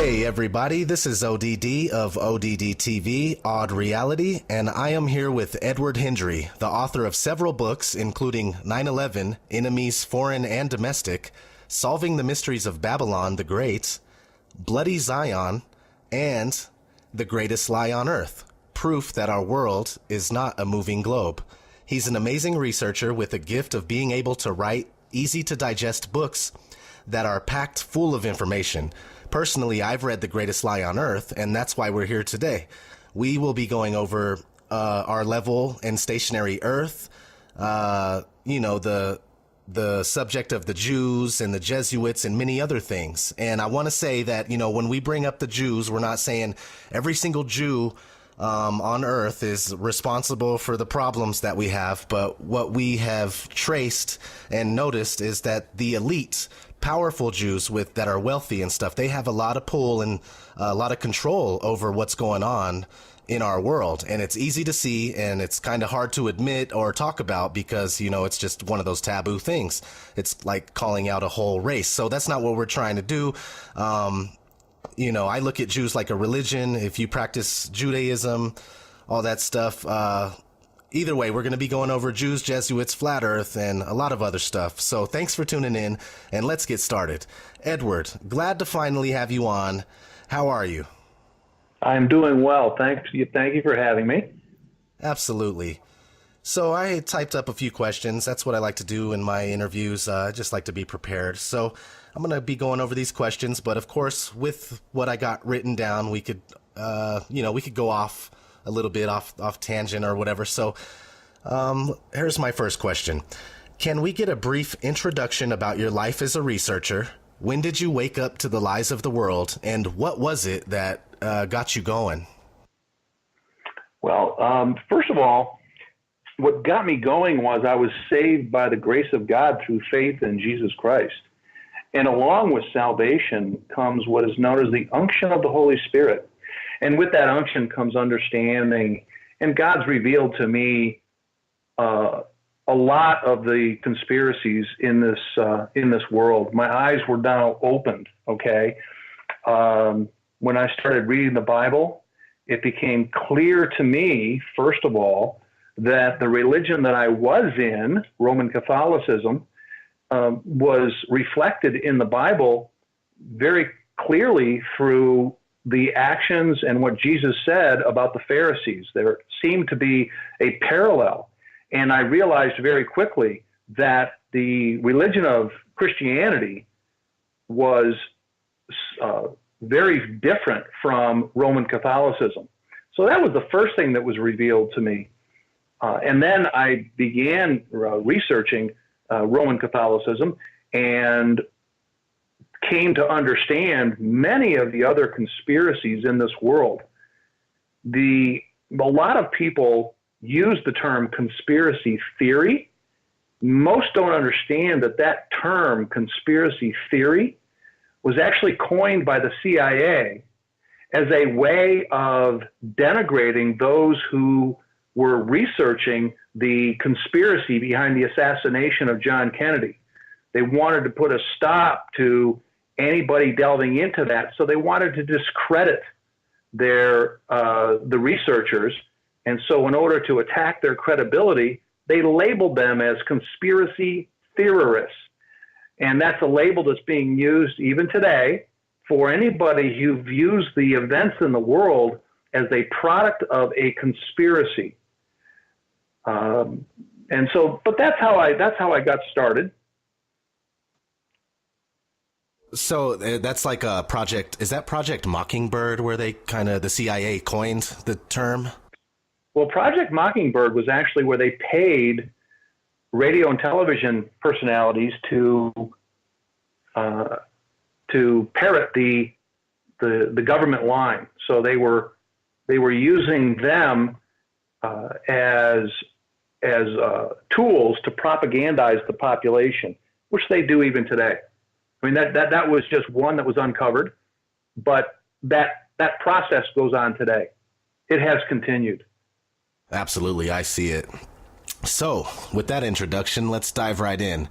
Hey everybody, this is ODD of ODD TV, Odd Reality, and I am here with Edward Hendrie, the author of several books including 9/11, Enemies Foreign and Domestic, Solving the Mysteries of Babylon the Great, Bloody Zion, and The Greatest Lie on Earth, proof that our world is not a moving globe. He's an amazing researcher with a gift of being able to write easy-to-digest books that are packed full of information. Personally, I've read The Greatest Lie on Earth, and that's why we're here today. We will be going over our level and stationary Earth, the subject of the Jews and the Jesuits and many other things. And I want to say that, when we bring up the Jews, we're not saying every single Jew on Earth is responsible for the problems that we have, but what we have traced and noticed is that the elite, powerful Jews that are wealthy and stuff, they have a lot of pull and a lot of control over what's going on in our world. And it's easy to see, and it's kind of hard to admit or talk about because, it's just one of those taboo things. It's like calling out a whole race. So that's not what we're trying to do. I look at Jews like a religion. If you practice Judaism, all that stuff, either way, we're going to be going over Jews, Jesuits, Flat Earth, and a lot of other stuff. So thanks for tuning in, and let's get started. Edward, glad to finally have you on. How are you? I'm doing well. Thank you for having me. Absolutely. So I typed up a few questions. That's what I like to do in my interviews. I just like to be prepared. So I'm going to be going over these questions, but of course, with what I got written down, we could go off a little bit off tangent or whatever. So here's my first question. Can we get a brief introduction about your life as a researcher? When did you wake up to the lies of the world, and what was it that got you going? Well, first of all, what got me going was I was saved by the grace of God through faith in Jesus Christ. And along with salvation comes what is known as the unction of the Holy Spirit. And with that unction comes understanding. And God's revealed to me a lot of the conspiracies in this world. My eyes were now opened, okay? When I started reading the Bible, it became clear to me, first of all, that the religion that I was in, Roman Catholicism, was reflected in the Bible very clearly through the actions and what Jesus said about the Pharisees. There seemed to be a parallel. And I realized very quickly that the religion of Christianity was very different from Roman Catholicism. So that was the first thing that was revealed to me. And then I began researching Roman Catholicism and came to understand many of the other conspiracies in this world. A lot of people use the term conspiracy theory. Most don't understand that term, conspiracy theory, was actually coined by the CIA as a way of denigrating those who were researching the conspiracy behind the assassination of John Kennedy. They wanted to put a stop to anybody delving into that, so they wanted to discredit the researchers. And so in order to attack their credibility, they labeled them as conspiracy theorists. And that's a label that's being used even today for anybody who views the events in the world as a product of a conspiracy. But that's how I got started. So that's like a project. Is that Project Mockingbird, where the CIA coined the term? Well, Project Mockingbird was actually where they paid radio and television personalities to parrot the government line. So they were using them as tools to propagandize the population, which they do even today. I mean, that was just one that was uncovered, but that process goes on today. It has continued. Absolutely, I see it. So, with that introduction, let's dive right in.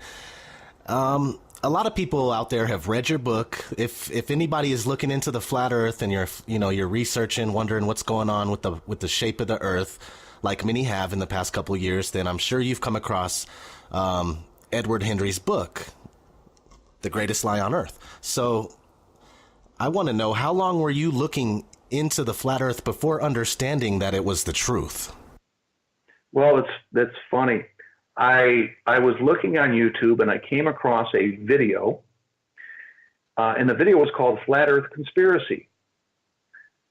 a lot of people out there have read your book. If anybody is looking into the flat Earth and you're researching, wondering what's going on with the shape of the Earth, like many have in the past couple of years, then I'm sure you've come across Edward Hendrie's book, The Greatest Lie on Earth. So I want to know, how long were you looking into the flat Earth before understanding that it was the truth? Well, that's funny. I was looking on YouTube and I came across a video, and the video was called Flat Earth Conspiracy.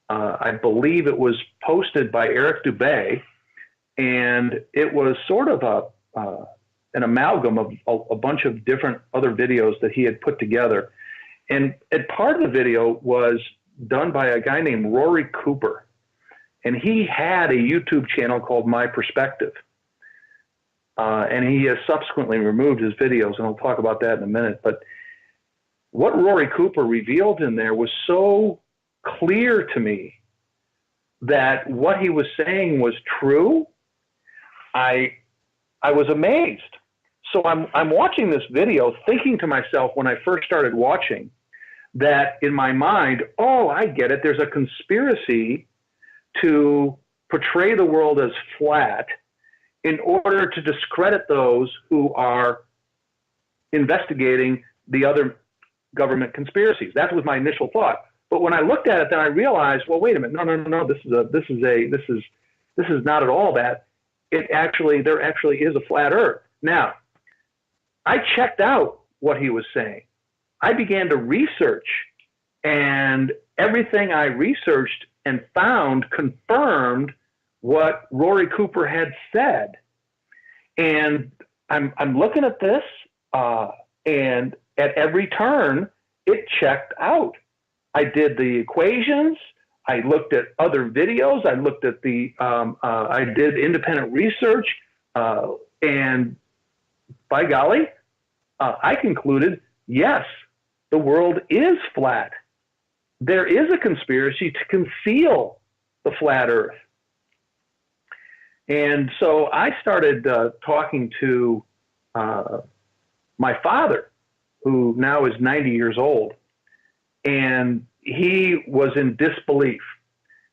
I believe it was posted by Eric Dubay, and it was sort of an amalgam of a bunch of different other videos that he had put together. And part of the video was done by a guy named Rory Cooper, and he had a YouTube channel called My Perspective. And he has subsequently removed his videos, and I'll talk about that in a minute. But what Rory Cooper revealed in there was so clear to me that what he was saying was true. I was amazed. So I'm watching this video thinking to myself when I first started watching that in my mind, oh, I get it. There's a conspiracy to portray the world as flat in order to discredit those who are investigating the other government conspiracies. That was my initial thought. But when I looked at it, then I realized, well, wait a minute, no. This is not at all that. There actually is a flat Earth. Now, I checked out what he was saying. I began to research, and everything I researched and found confirmed what Rory Cooper had said. And I'm looking at this, and at every turn, it checked out. I did the equations. I looked at other videos. I looked at I did independent research, and by golly, I concluded, yes, the world is flat. There is a conspiracy to conceal the flat Earth. And so I started talking to my father, who now is 90 years old, and he was in disbelief.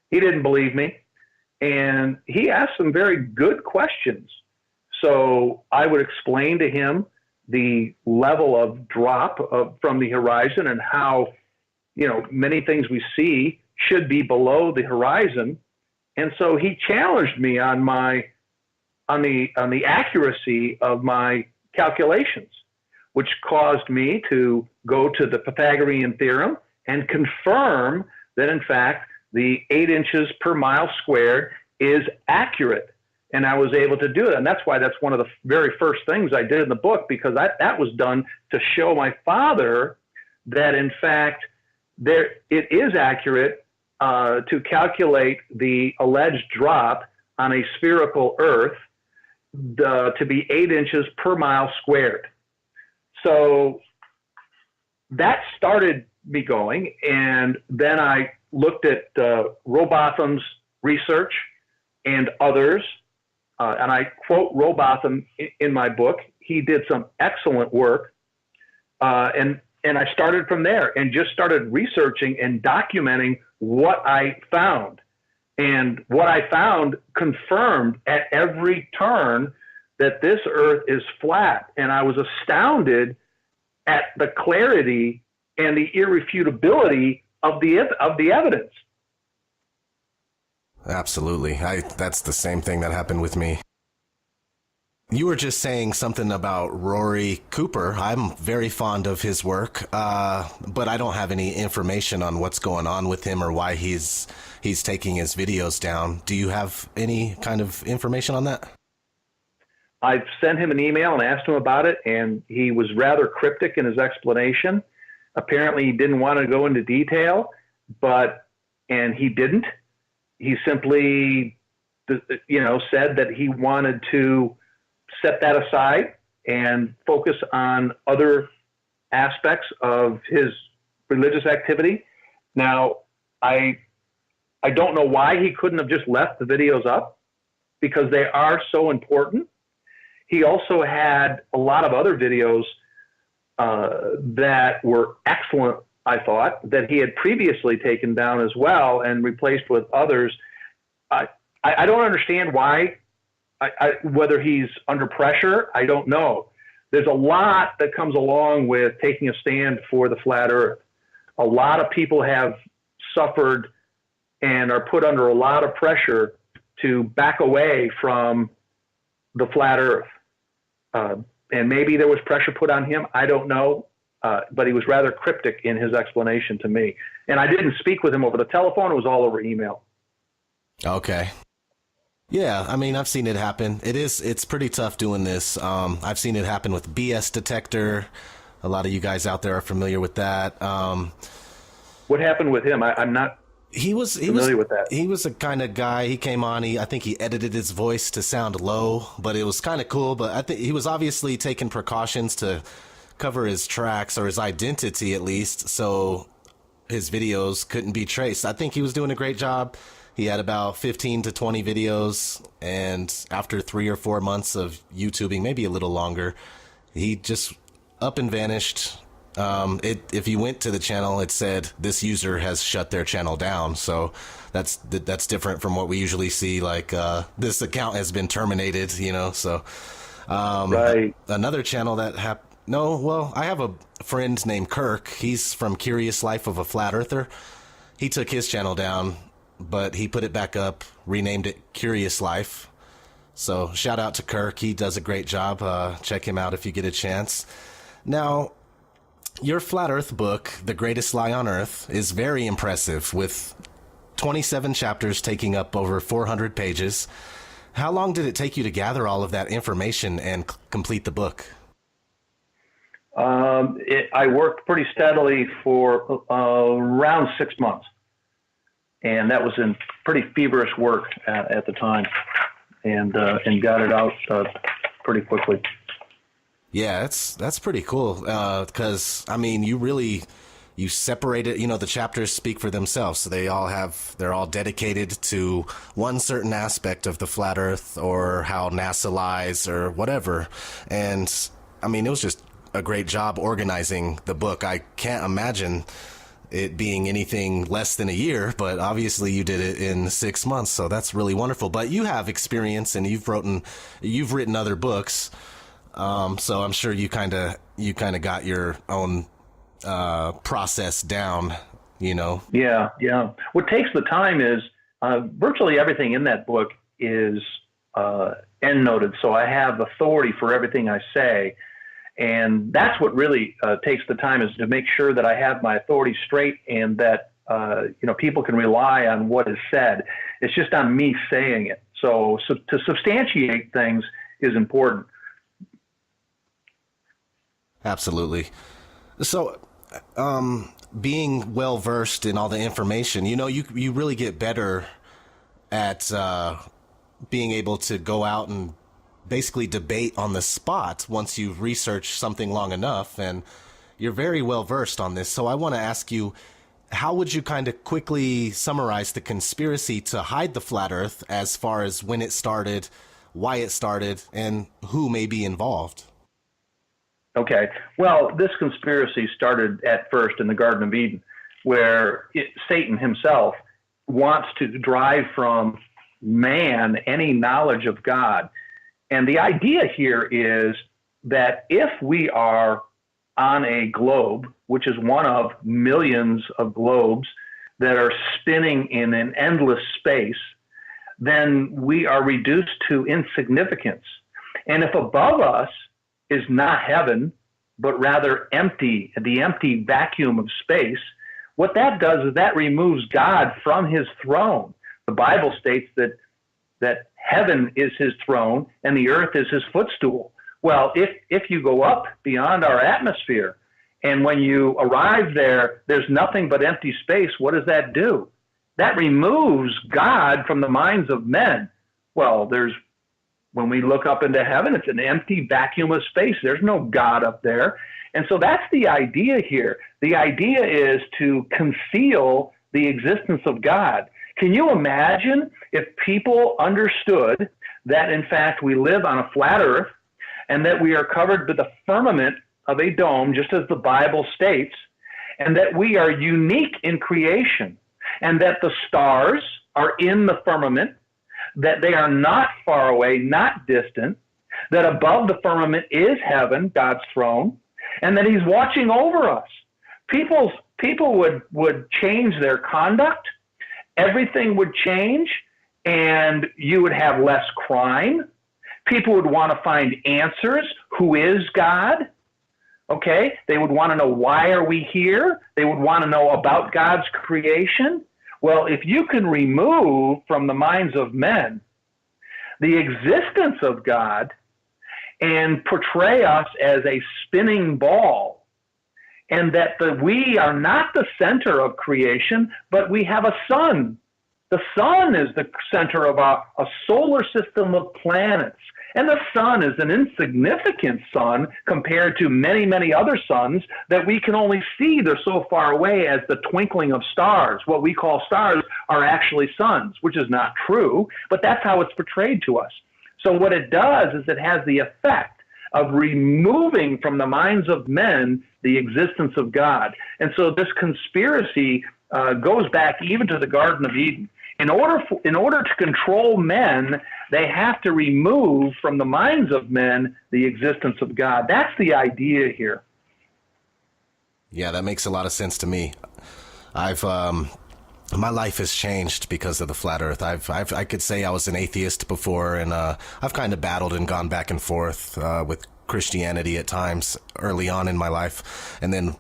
He didn't believe me, and he asked some very good questions. So I would explain to him the level of drop from the horizon and how, many things we see should be below the horizon. And so he challenged me on the accuracy of my calculations, which caused me to go to the Pythagorean theorem and confirm that, in fact, the 8 inches per mile squared is accurate. And I was able to do it. And that's why that's one of the very first things I did in the book, because that was done to show my father that, in fact, it is accurate to calculate the alleged drop on a spherical Earth to be 8 inches per mile squared. So that started me going. And then I looked at Rowbotham's research and others. And I quote Rowbotham in my book. He did some excellent work. And I started from there and just started researching and documenting what I found. And what I found confirmed at every turn that this Earth is flat. And I was astounded at the clarity and the irrefutability of the evidence. Absolutely. That's the same thing that happened with me. You were just saying something about Rory Cooper. I'm very fond of his work, but I don't have any information on what's going on with him or why he's taking his videos down. Do you have any kind of information on that? I sent him an email and asked him about it, and he was rather cryptic in his explanation. Apparently, he didn't want to go into detail, and he didn't. He simply, said that he wanted to set that aside and focus on other aspects of his religious activity. Now, I don't know why he couldn't have just left the videos up, because they are so important. He also had a lot of other videos that were excellent, I thought, that he had previously taken down as well and replaced with others. I don't understand why, whether he's under pressure, I don't know. There's a lot that comes along with taking a stand for the flat earth. A lot of people have suffered and are put under a lot of pressure to back away from the flat earth. And maybe there was pressure put on him. I don't know. But he was rather cryptic in his explanation to me. And I didn't speak with him over the telephone. It was all over email. Okay. Yeah, I mean, I've seen it happen. It's pretty tough doing this. I've seen it happen with BS detector. A lot of you guys out there are familiar with that. What happened with him? I'm not familiar with that. He was a kind of guy. He came on. I think he edited his voice to sound low, but it was kind of cool. But I think he was obviously taking precautions to cover his tracks, or his identity at least, so his videos couldn't be traced. I think he was doing a great job. He had about 15 to 20 videos, and after 3 or 4 months of YouTubing, maybe a little longer, he just up and vanished. If you went to the channel, it said this user has shut their channel down. So that's different from what we usually see. Like this account has been terminated. So right. Another channel that happened. No, well, I have a friend named Kirk. He's from Curious Life of a Flat Earther. He took his channel down, but he put it back up, renamed it Curious Life. So shout out to Kirk. He does a great job. Check him out if you get a chance. Now, your Flat Earth book, The Greatest Lie on Earth, is very impressive, with 27 chapters taking up over 400 pages. How long did it take you to gather all of that information and complete the book? I worked pretty steadily for around 6 months, and that was in pretty feverish work at the time, and got it out pretty quickly. Yeah, that's pretty cool, because I mean, you separate it. The chapters speak for themselves, so they're all dedicated to one certain aspect of the flat Earth, or how NASA lies, or whatever. And I mean, it was just a great job organizing the book. I can't imagine it being anything less than a year, but obviously you did it in 6 months, so that's really wonderful. But you have experience, and you've written other books, so I'm sure you kind of got your own process down. Yeah. What takes the time is virtually everything in that book is endnoted, so I have authority for everything I say. And that's what really takes the time, is to make sure that I have my authority straight, and that people can rely on what is said. It's just on me saying it. So to substantiate things is important. Absolutely. So being well versed in all the information, you really get better at being able to go out and basically debate on the spot once you've researched something long enough, and you're very well versed on this. So I want to ask you, how would you kind of quickly summarize the conspiracy to hide the flat Earth, as far as when it started, why it started, and who may be involved? Okay. Well, this conspiracy started at first in the Garden of Eden, where Satan himself wants to drive from man any knowledge of God. And the idea here is that if we are on a globe, which is one of millions of globes that are spinning in an endless space, then we are reduced to insignificance. And if above us is not heaven, but rather empty, the empty vacuum of space, what that does is that removes God from his throne. The Bible states that heaven is his throne and the earth is his footstool. Well, if you go up beyond our atmosphere, and when you arrive there, there's nothing but empty space, what does that do? That removes God from the minds of men. Well, when we look up into heaven, it's an empty vacuum of space. There's no God up there. And so that's the idea here. The idea is to conceal the existence of God. Can you imagine if people understood that, in fact, we live on a flat earth, and that we are covered with a firmament of a dome, just as the Bible states, and that we are unique in creation, and that the stars are in the firmament, that they are not far away, not distant, that above the firmament is heaven, God's throne, and that he's watching over us. People would change their conduct, everything would change, and you would have less crime. People would want to find answers. Who is God? Okay, they would want to know, why are we here? They would want to know about God's creation. Well, if you can remove from the minds of men the existence of God and portray us as a spinning ball, and that we are not the center of creation, but we have a sun. The sun is the center of a solar system of planets. And the sun is an insignificant sun compared to many, many other suns that we can only see. They're so far away as the twinkling of stars. What we call stars are actually suns, which is not true, but that's how it's portrayed to us. So what it does is it has the effect of removing from the minds of men the existence of God. And so this conspiracy goes back even to the Garden of Eden. In order to control men, they have to remove from the minds of men the existence of God. That's the idea here. Yeah, that makes a lot of sense to me. My life has changed because of the flat Earth. I could say I was an atheist before, and I've kind of battled and gone back and forth with Christianity at times early on in my life, and then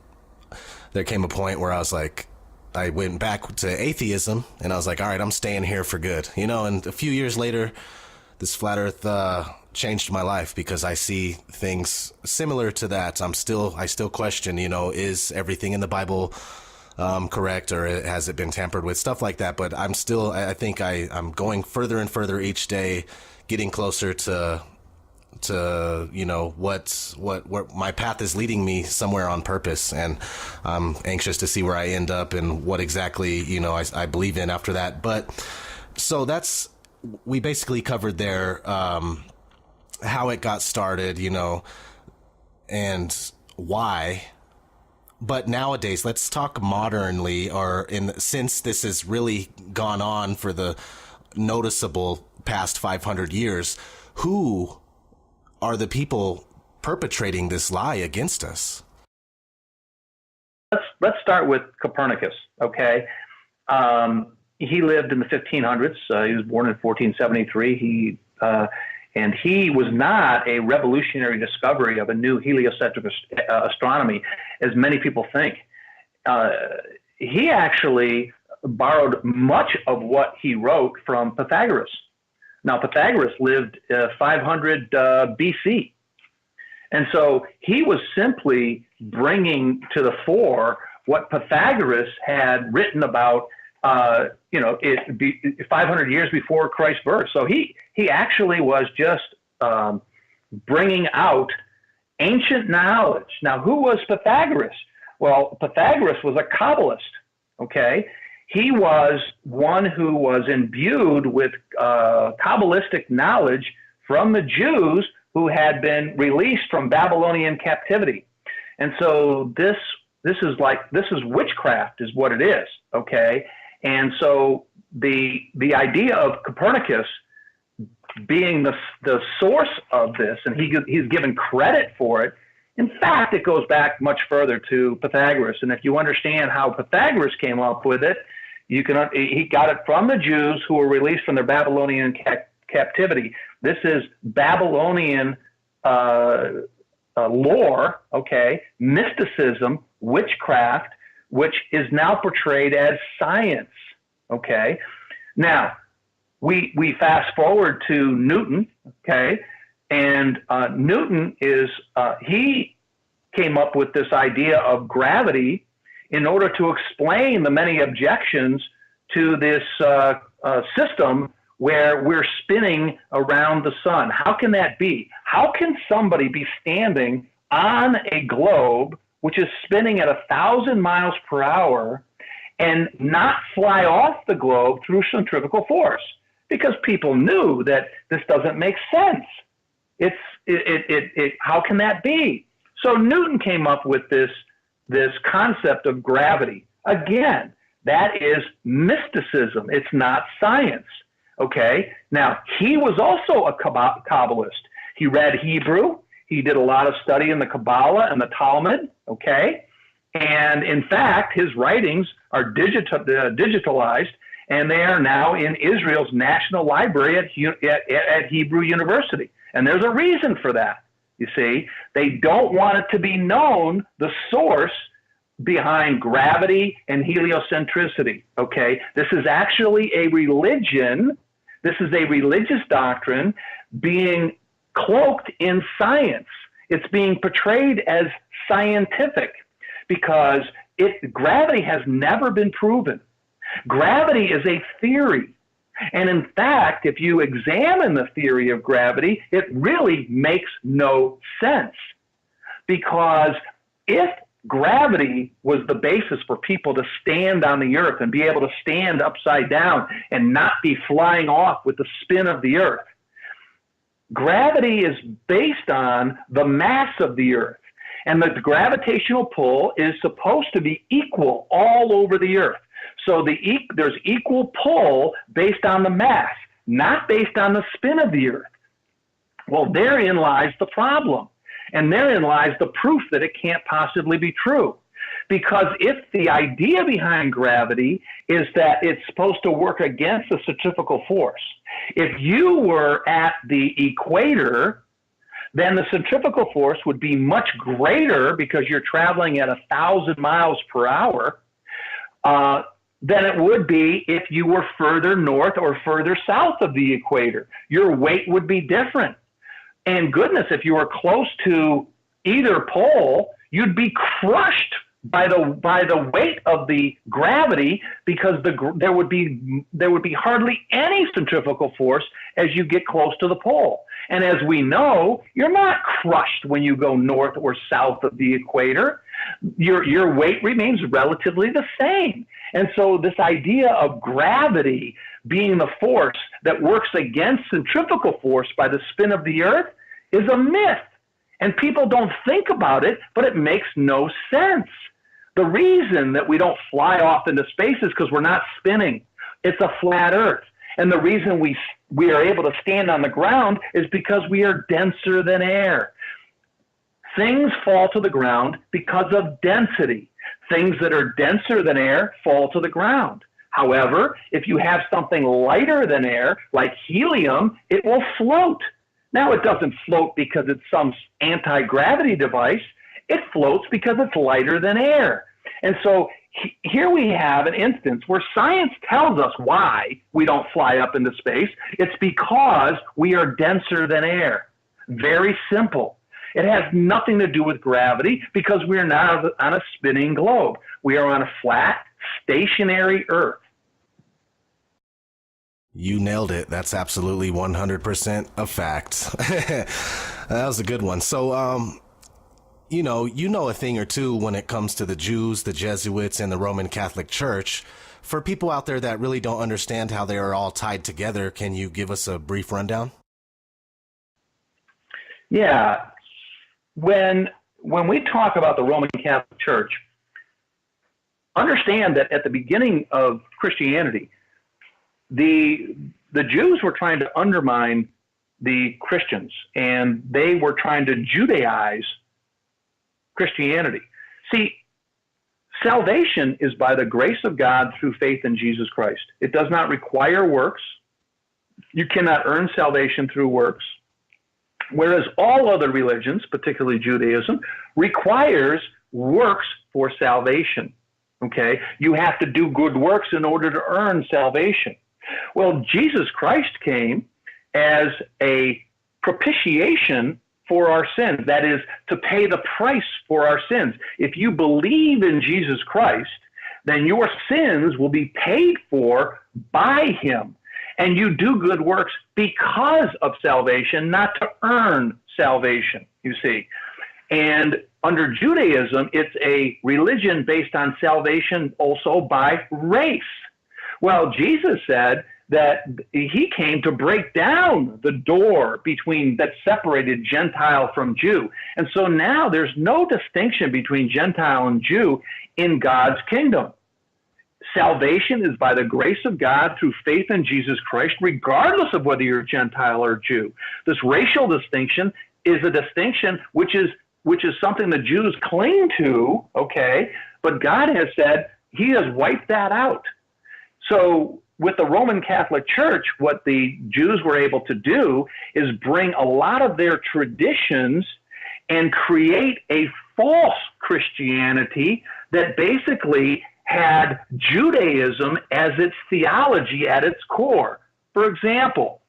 there came a point where I went back to atheism, and I was like, all right, I'm staying here for good, and a few years later, this flat Earth changed my life because I see things similar to that. I still question, is everything in the Bible correct, or has it been tampered with, stuff like that. But I think I'm going further and further each day, getting closer to what my path is leading me somewhere on purpose, and I'm anxious to see where I end up and what exactly I believe in after that. But so we basically covered there how it got started, and why. But nowadays, let's talk modernly, since this has really gone on for the noticeable past 500 years, who are the people perpetrating this lie against us? Let's start with Copernicus, okay? He lived in the 1500s. He was born in 1473. And he was not a revolutionary discovery of a new heliocentric astronomy, as many people think. He actually borrowed much of what he wrote from Pythagoras. Now, Pythagoras lived 500 BC. And so he was simply bringing to the fore what Pythagoras had written about, 500 years before Christ's birth. So he actually was just bringing out ancient knowledge. Now, who was Pythagoras? Well, Pythagoras was a Kabbalist, okay? He was one who was imbued with Kabbalistic knowledge from the Jews who had been released from Babylonian captivity. And so this is witchcraft is what it is, okay? And so the idea of Copernicus being the source of this, and he's given credit for it. In fact, it goes back much further to Pythagoras. And if you understand how Pythagoras came up with it, he got it from the Jews who were released from their Babylonian captivity. This is Babylonian lore, okay, mysticism, witchcraft, which is now portrayed as science, okay? Now, we fast forward to Newton, okay? And Newton he came up with this idea of gravity in order to explain the many objections to this system where we're spinning around the sun. How can that be? How can somebody be standing on a globe which is spinning at 1,000 miles per hour and not fly off the globe through centrifugal force? Because people knew that this doesn't make sense. How can that be? So Newton came up with this concept of gravity. Again, that is mysticism. It's not science. Okay. Now, he was also a Kabbalist. He read Hebrew. He did a lot of study in the Kabbalah and the Talmud. Okay. And in fact, his writings are digitalized, and they are now in Israel's National Library at Hebrew University. And there's a reason for that. You see, they don't want it to be known the source behind gravity and heliocentricity. Okay, this is actually a religion. This is a religious doctrine being cloaked in science. It's being portrayed as scientific because gravity has never been proven. Gravity is a theory. And in fact, if you examine the theory of gravity, it really makes no sense. Because if gravity was the basis for people to stand on the earth and be able to stand upside down and not be flying off with the spin of the earth, gravity is based on the mass of the earth. And the gravitational pull is supposed to be equal all over the earth. So there's equal pull based on the mass, not based on the spin of the earth. Well, therein lies the problem. And therein lies the proof that it can't possibly be true. Because if the idea behind gravity is that it's supposed to work against the centrifugal force, if you were at the equator, then the centrifugal force would be much greater because you're traveling at 1,000 miles per hour than it would be if you were further north or further south of the equator. Your weight would be different. And goodness, if you were close to either pole, you'd be crushed by the weight of the gravity because there would be hardly any centrifugal force as you get close to the pole. And as we know, you're not crushed when you go north or south of the equator. Your weight remains relatively the same. And so this idea of gravity being the force that works against centrifugal force by the spin of the earth is a myth. And people don't think about it, but it makes no sense. The reason that we don't fly off into space is because we're not spinning. It's a flat earth. And the reason we are able to stand on the ground is because we are denser than air. Things fall to the ground because of density. Things that are denser than air fall to the ground. However, if you have something lighter than air, like helium, it will float. Now, it doesn't float because it's some anti-gravity device. It floats because it's lighter than air. And so here we have an instance where science tells us why we don't fly up into space. It's because we are denser than air. Very simple. It has nothing to do with gravity because we are not on a spinning globe. We are on a flat, stationary Earth. You nailed it. That's absolutely 100% a fact. That was a good one. So, you know a thing or two when it comes to the Jews, the Jesuits, and the Roman Catholic Church. For people out there that really don't understand how they are all tied together, can you give us a brief rundown? Yeah. When we talk about the Roman Catholic Church, understand that at the beginning of Christianity, the Jews were trying to undermine the Christians, and they were trying to Judaize Christianity. See, salvation is by the grace of God through faith in Jesus Christ. It does not require works. You cannot earn salvation through works. Whereas all other religions, particularly Judaism, requires works for salvation. Okay? You have to do good works in order to earn salvation. Well, Jesus Christ came as a propitiation for our sins. That is, to pay the price for our sins. If you believe in Jesus Christ, then your sins will be paid for by him. And you do good works because of salvation, not to earn salvation, you see. And under Judaism, it's a religion based on salvation also by race. Well, Jesus said that he came to break down the door that separated Gentile from Jew. And so now there's no distinction between Gentile and Jew in God's kingdom. Salvation is by the grace of God through faith in Jesus Christ, regardless of whether you're Gentile or Jew. This racial distinction is a distinction which is something the Jews cling to, okay? But God has said he has wiped that out. So with the Roman Catholic Church, what the Jews were able to do is bring a lot of their traditions and create a false Christianity that basically had Judaism as its theology at its core. For example,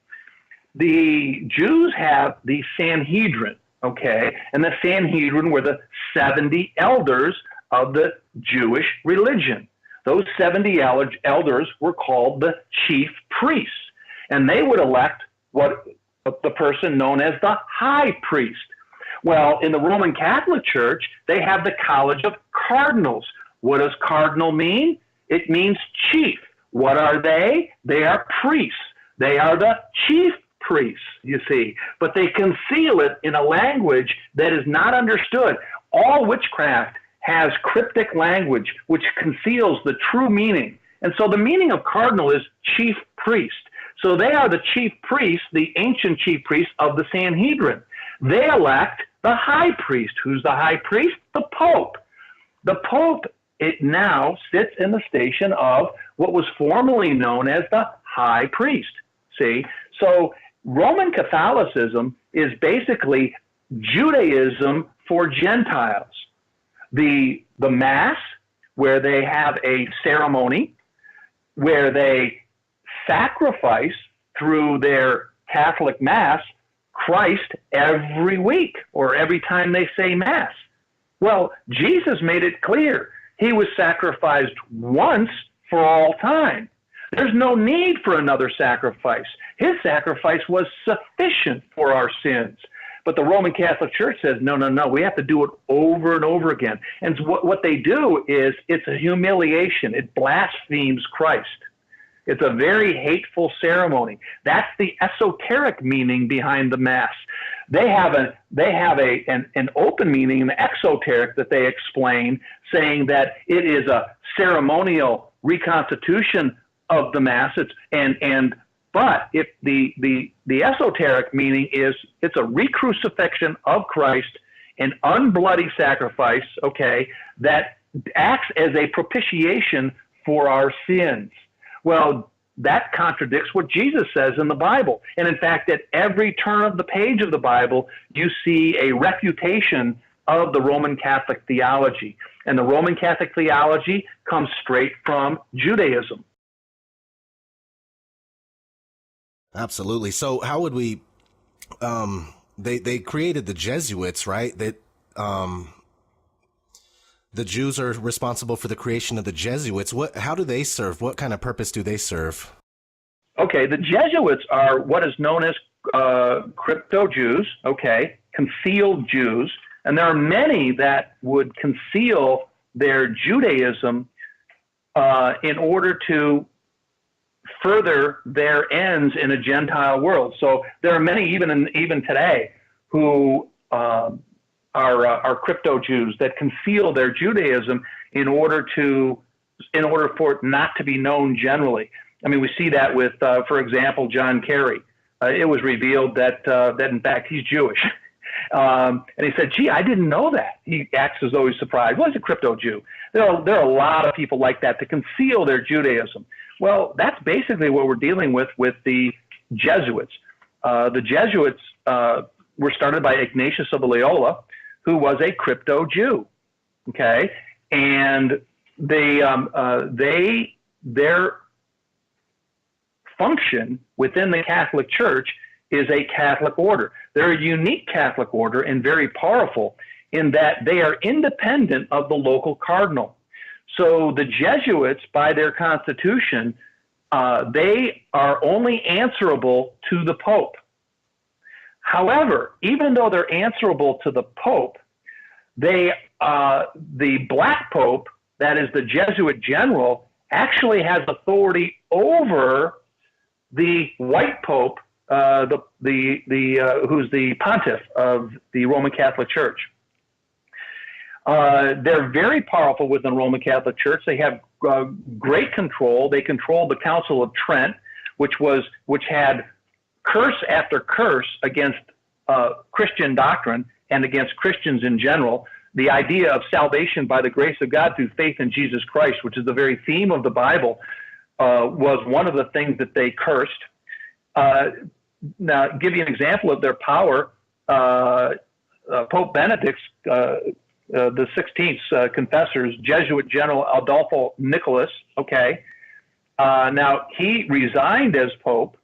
the Jews have the Sanhedrin, okay? And the Sanhedrin were the 70 elders of the Jewish religion. Those 70 elders were called the chief priests, and they would elect the person known as the high priest. Well, in the Roman Catholic Church, they have the College of Cardinals. What does cardinal mean? It means chief. What are they? They are priests. They are the chief priests, you see. But they conceal it in a language that is not understood. All witchcraft has cryptic language which conceals the true meaning. And so the meaning of cardinal is chief priest. So they are the chief priests, the ancient chief priests of the Sanhedrin. They elect the high priest. Who's the high priest? The Pope. The Pope, it now sits in the station of what was formerly known as the high priest. See? So Roman Catholicism is basically Judaism for Gentiles. The Mass, where they have a ceremony, where they sacrifice through their Catholic Mass Christ every week or every time they say Mass. Well, Jesus made it clear. He was sacrificed once for all time. There's no need for another sacrifice. His sacrifice was sufficient for our sins. But the Roman Catholic Church says, no, we have to do it over and over again. And what they do is it's a humiliation. It blasphemes Christ. It's a very hateful ceremony. That's the esoteric meaning behind the Mass. They have an open meaning, an exoteric that they explain, saying that it is a ceremonial reconstitution of the Mass. But if the esoteric meaning is it's a re-crucifixion of Christ, an unbloody sacrifice, okay, that acts as a propitiation for our sins. Well, that contradicts what Jesus says in the Bible. And in fact, at every turn of the page of the Bible, you see a refutation of the Roman Catholic theology. And the Roman Catholic theology comes straight from Judaism. Absolutely. So how would we, they created the Jesuits, right? That, the Jews are responsible for the creation of the Jesuits. How do they serve? What kind of purpose do they serve? Okay. The Jesuits are what is known as, crypto Jews. Okay. Concealed Jews. And there are many that would conceal their Judaism, in order to further their ends in a Gentile world. So there are many, even today, who are crypto Jews that conceal their Judaism in order for it not to be known generally. I mean, we see that with, for example, John Kerry. It was revealed that in fact he's Jewish, and he said, "Gee, I didn't know that." He acts as though he's surprised. Well, he's a crypto Jew. There are a lot of people like that to conceal their Judaism. Well, that's basically what we're dealing with the Jesuits. The Jesuits were started by Ignatius of Loyola, who was a crypto Jew. Okay, and their function within the Catholic Church is a Catholic order. They're a unique Catholic order and very powerful in that they are independent of the local cardinal. So the Jesuits, by their constitution, they are only answerable to the Pope. However, even though they're answerable to the Pope, the Black Pope, that is the Jesuit general, actually has authority over the white pope, who's the pontiff of the Roman Catholic Church. They're very powerful within the Roman Catholic Church. They have great control. They controlled the Council of Trent, which had curse after curse against Christian doctrine and against Christians in general. The idea of salvation by the grace of God through faith in Jesus Christ, which is the very theme of the Bible, was one of the things that they cursed. Now, give you an example of their power. Pope Benedict, the 16th confessor's Jesuit general Adolfo Nicholas. Okay, now he resigned as pope,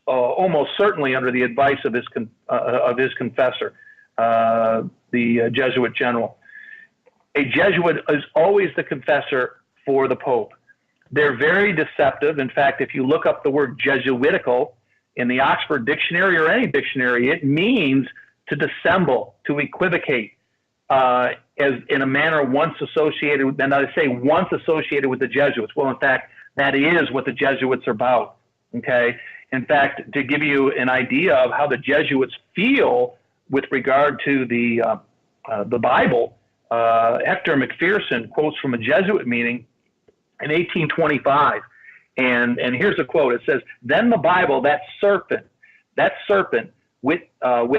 almost certainly under the advice of his confessor, the Jesuit general. A Jesuit is always the confessor for the pope. They're very deceptive. In fact, if you look up the word Jesuitical in the Oxford Dictionary or any dictionary, it means to dissemble, to equivocate, as in a manner once associated with, and I say once associated with the Jesuits. Well, in fact, that is what the Jesuits are about. Okay. In fact, to give you an idea of how the Jesuits feel with regard to the Bible, Hector McPherson quotes from a Jesuit meeting in 1825, and here's a quote. It says, "Then the Bible, that serpent with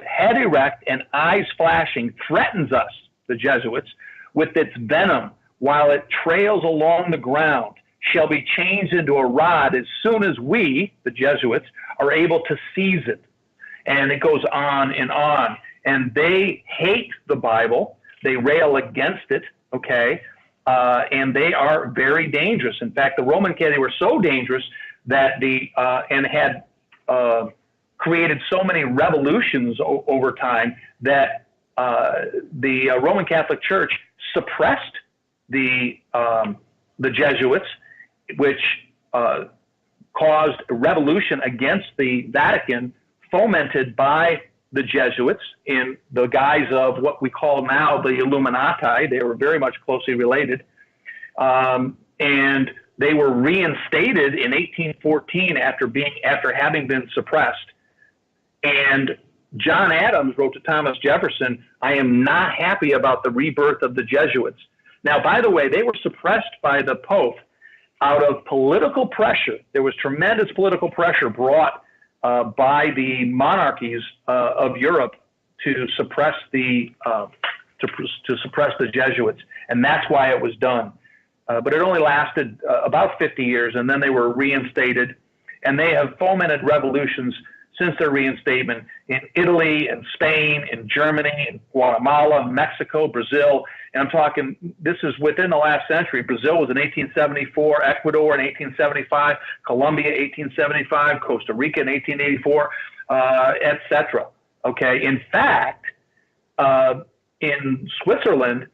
head erect and eyes flashing, threatens us, the Jesuits, with its venom while it trails along the ground, shall be changed into a rod as soon as we, the Jesuits, are able to seize it." And it goes on. And they hate the Bible. They rail against it, okay? And they are very dangerous. In fact, the Roman Catholics were so dangerous that and had created so many revolutions over time that the Roman Catholic Church suppressed the Jesuits, which caused a revolution against the Vatican, fomented by the Jesuits in the guise of what we call now the Illuminati. They were very much closely related. And they were reinstated in 1814 after having been suppressed. And John Adams wrote to Thomas Jefferson, "I am not happy about the rebirth of the Jesuits." Now, by the way, they were suppressed by the Pope out of political pressure. There was tremendous political pressure brought by the monarchies of Europe to suppress the Jesuits, and that's why it was done. But it only lasted about 50 years, and then they were reinstated, and they have fomented revolutions since their reinstatement in Italy and Spain, in Germany, in Guatemala, Mexico, Brazil. And I'm talking, this is within the last century. Brazil was in 1874, Ecuador in 1875, Colombia 1875, Costa Rica in 1884, etc. Okay. In fact, in Switzerland,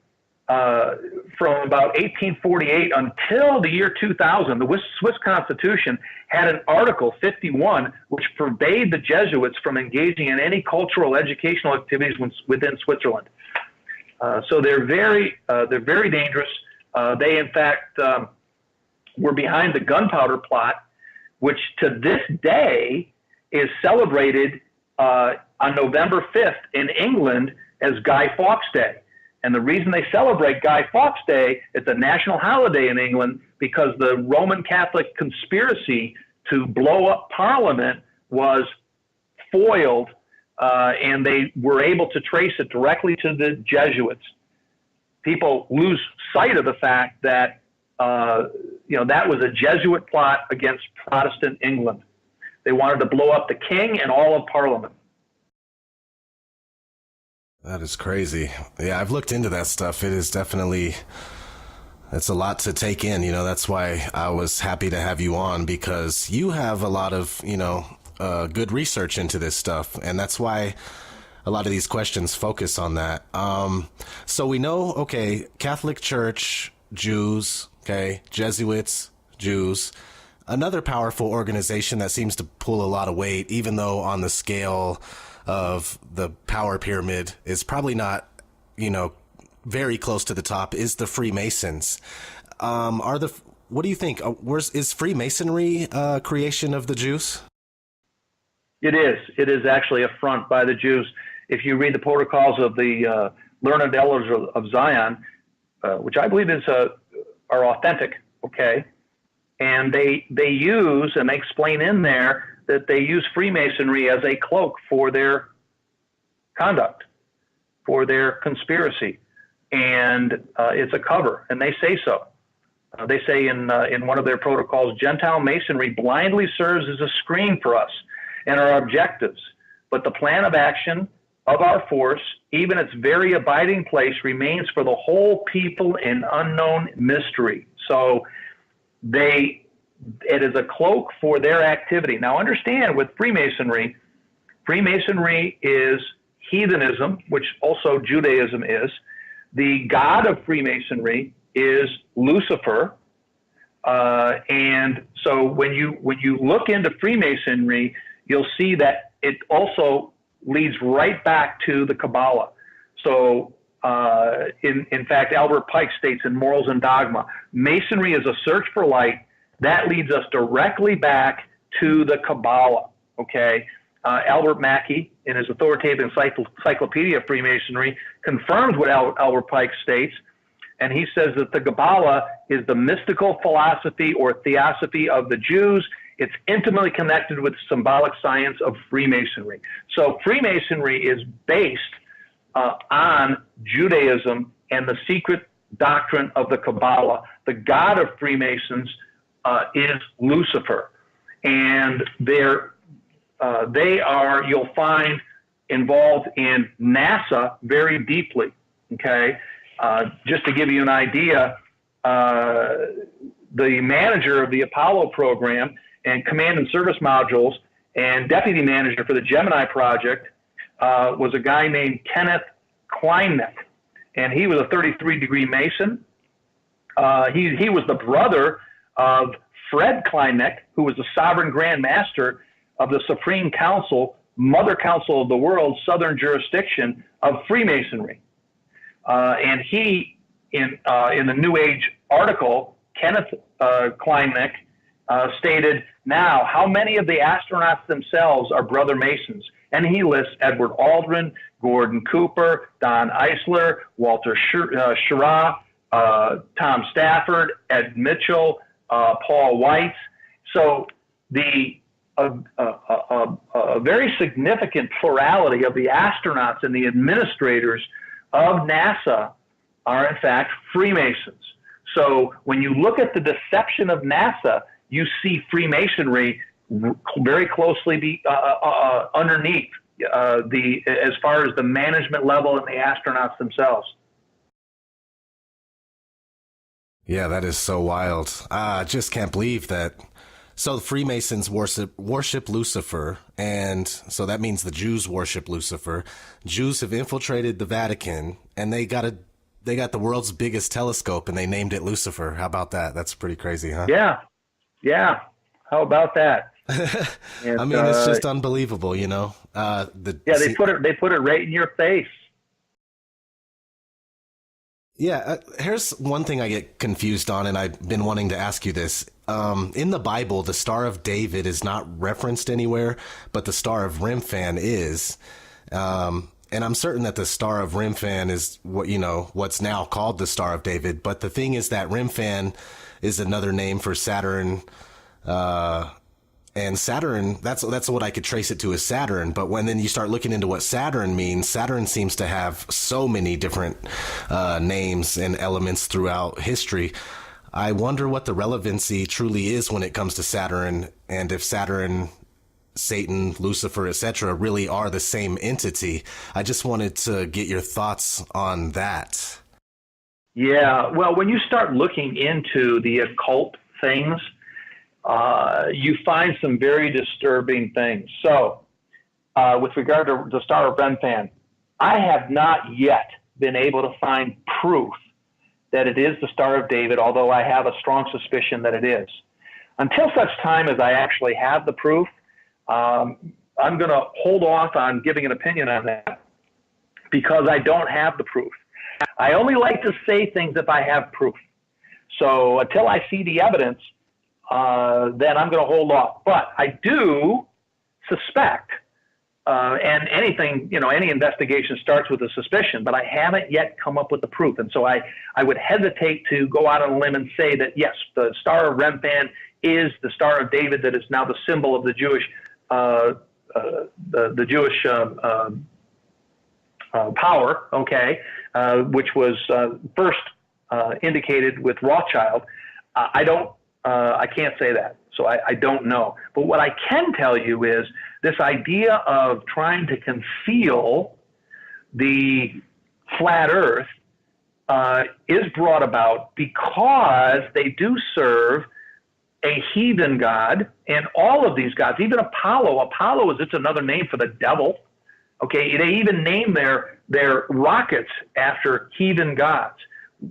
from about 1848 until the year 2000, the Swiss Constitution had an Article 51 which forbade the Jesuits from engaging in any cultural educational activities within Switzerland. So they're very dangerous. They, in fact, were behind the gunpowder plot, which to this day is celebrated on November 5th in England as Guy Fawkes Day. And the reason they celebrate Guy Fawkes Day, it's a national holiday in England because the Roman Catholic conspiracy to blow up Parliament was foiled, and they were able to trace it directly to the Jesuits. People lose sight of the fact that that was a Jesuit plot against Protestant England. They wanted to blow up the king and all of Parliament. That is crazy. Yeah, I've looked into that stuff. It is definitely, it's a lot to take in. That's why I was happy to have you on, because you have a lot of, good research into this stuff. And that's why a lot of these questions focus on that. So we know, okay, Catholic Church, Jews, okay, Jesuits, Jews. Another powerful organization that seems to pull a lot of weight, even though on the scale of the power pyramid is probably not, very close to the top, is the Freemasons. What do you think? Is Freemasonry creation of the Jews? It is. It is actually a front by the Jews. If you read the protocols of the learned elders of Zion, which I believe are authentic, okay, and they use, and they explain in there that they use Freemasonry as a cloak for their conduct, for their conspiracy, and it's a cover, and they say so. They say in one of their protocols, Gentile Masonry blindly serves as a screen for us and our objectives, but the plan of action of our force, even its very abiding place, remains for the whole people in unknown mystery. So it is a cloak for their activity. Now understand, with Freemasonry is heathenism, which also Judaism is. The god of Freemasonry is Lucifer. And so when you look into Freemasonry, you'll see that it also leads right back to the Kabbalah. So in fact, Albert Pike states in Morals and Dogma, Masonry is a search for light that leads us directly back to the Kabbalah. Okay. Albert Mackey, in his authoritative Encyclopedia of Freemasonry, confirms what Albert Pike states, and he says that the Kabbalah is the mystical philosophy or theosophy of the Jews. It's intimately connected with the symbolic science of Freemasonry. So Freemasonry is based on Judaism and the secret doctrine of the Kabbalah. The god of Freemasons is Lucifer, and they are, you'll find, involved in NASA very deeply, okay? Just to give you an idea, the manager of the Apollo program and command and service modules and deputy manager for the Gemini project was a guy named Kenneth Kleinneck, and he was a 33-degree Mason. He was the brother of Fred Kleinneck, who was the sovereign grand master of the Supreme Council, Mother Council of the World, Southern Jurisdiction of Freemasonry. And he, in the New Age article, Kenneth Kleinneck stated, now, how many of the astronauts themselves are Brother Masons? And he lists Edward Aldrin, Gordon Cooper, Don Eisler, Walter Schirra, Tom Stafford, Ed Mitchell, Paul Weitz. So a very significant plurality of the astronauts and the administrators of NASA are, in fact, Freemasons. So when you look at the deception of NASA, you see Freemasonry very closely underneath as far as the management level and the astronauts themselves. Yeah, that is so wild. I just can't believe that. So the Freemasons worship Lucifer, and so that means the Jews worship Lucifer. Jews have infiltrated the Vatican, and they got the world's biggest telescope, and they named it Lucifer. How about that? That's pretty crazy, huh? Yeah. How about that? And, I mean, it's just unbelievable, you know. They put it right in your face. Yeah, here's one thing I get confused on, and I've been wanting to ask you this. In the Bible, the Star of David is not referenced anywhere, but the Star of Remphan is. And I'm certain that the Star of Remphan is what's now called the Star of David. But the thing is that Remphan is another name for Saturn. And Saturn, that's what I could trace it to as Saturn. But when then you start looking into what Saturn means, Saturn seems to have so many different names and elements throughout history. I wonder what the relevancy truly is when it comes to Saturn, and if Saturn, Satan, Lucifer, etc. really are the same entity. I just wanted to get your thoughts on that. Yeah, well, when you start looking into the occult things, you find some very disturbing things. So, with regard to the Star of Remphan, I have not yet been able to find proof that it is the Star of David, although I have a strong suspicion that it is. Until such time as I actually have the proof, I'm going to hold off on giving an opinion on that because I don't have the proof. I only like to say things if I have proof. So until I see the evidence, then I'm going to hold off. But I do suspect, and anything, any investigation starts with a suspicion, but I haven't yet come up with the proof. And so I would hesitate to go out on a limb and say that, yes, the Star of Remphan is the Star of David that is now the symbol of the Jewish power, okay, which was first indicated with Rothschild. I can't say that, so I don't know. But what I can tell you is this idea of trying to conceal the flat Earth is brought about because they do serve a heathen god, and all of these gods, even Apollo is it's another name for the devil. Okay, they even name their rockets after heathen gods.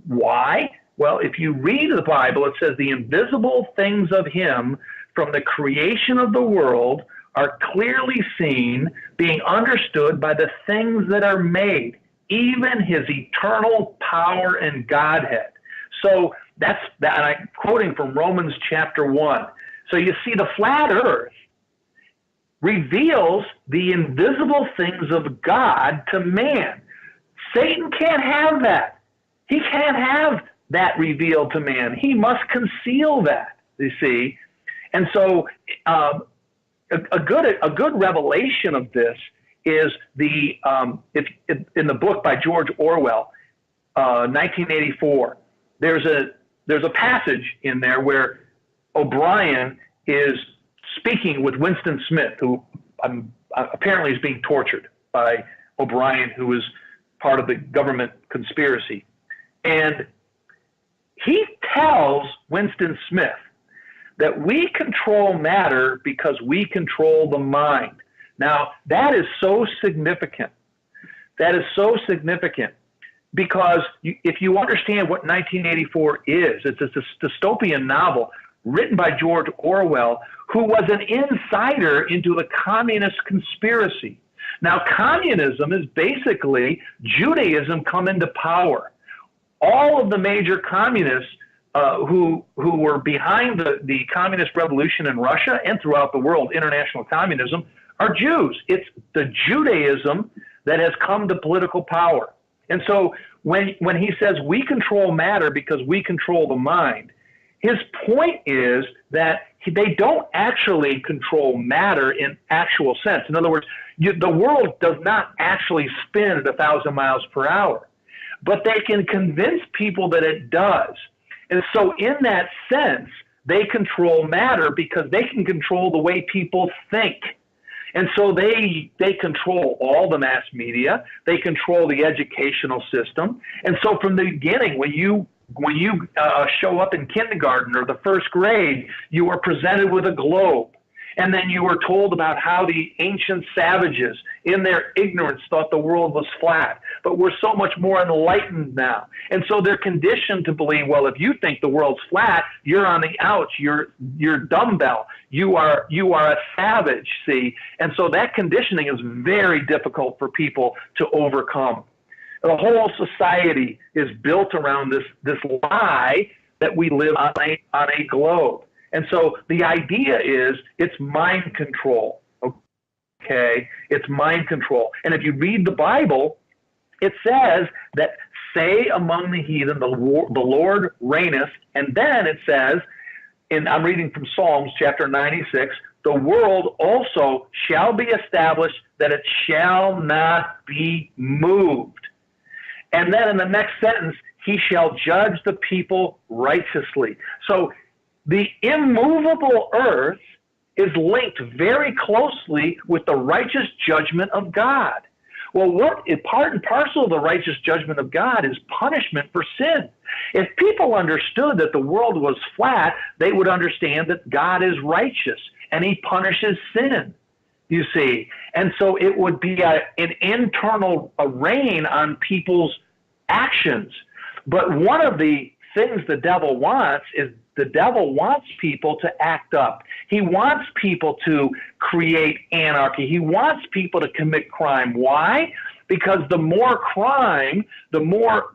Why? Well, if you read the Bible, it says the invisible things of him from the creation of the world are clearly seen, being understood by the things that are made, even his eternal power and Godhead. So that's that. And I'm quoting from Romans chapter 1. So you see, the flat earth reveals the invisible things of God to man. Satan can't have that. He can't have that revealed to man. He must conceal that, you see. And so a good revelation of this is in the book by George Orwell, 1984. There's a passage in there where O'Brien is speaking with Winston Smith, who apparently is being tortured by O'Brien, who is part of the government conspiracy. And he tells Winston Smith that we control matter because we control the mind. Now, that is so significant. That is so significant because if you understand what 1984 is, it's a dystopian novel written by George Orwell, who was an insider into the communist conspiracy. Now, communism is basically Judaism come into power. All of the major communists who were behind the communist revolution in Russia and throughout the world, international communism, are Jews. It's the Judaism that has come to political power. And so when he says we control matter because we control the mind, his point is that they don't actually control matter in actual sense. In other words, the world does not actually spin at 1,000 miles per hour, but they can convince people that it does. And so in that sense, they control matter because they can control the way people think. And so they control all the mass media. They control the educational system. And so from the beginning, when you show up in kindergarten or the first grade, you are presented with a globe. And then you were told about how the ancient savages, in their ignorance, thought the world was flat. But we're so much more enlightened now. And so they're conditioned to believe, well, if you think the world's flat, you're on the outs, you're dumbbell, you are a savage, see? And so that conditioning is very difficult for people to overcome. The whole society is built around this lie that we live on a globe. And so the idea is it's mind control, okay? It's mind control. And if you read the Bible, it says that say among the heathen, the Lord reigneth. And then it says, I'm reading from Psalms chapter 96, the world also shall be established that it shall not be moved. And then in the next sentence, he shall judge the people righteously. So the immovable earth is linked very closely with the righteous judgment of God. Well, part and parcel of the righteous judgment of God is punishment for sin. If people understood that the world was flat, they would understand that God is righteous and he punishes sin, you see. And so it would be an internal reign on people's actions. But one of the things the devil wants is the devil wants people to act up. He wants people to create anarchy. He wants people to commit crime. Why? Because the more crime, the more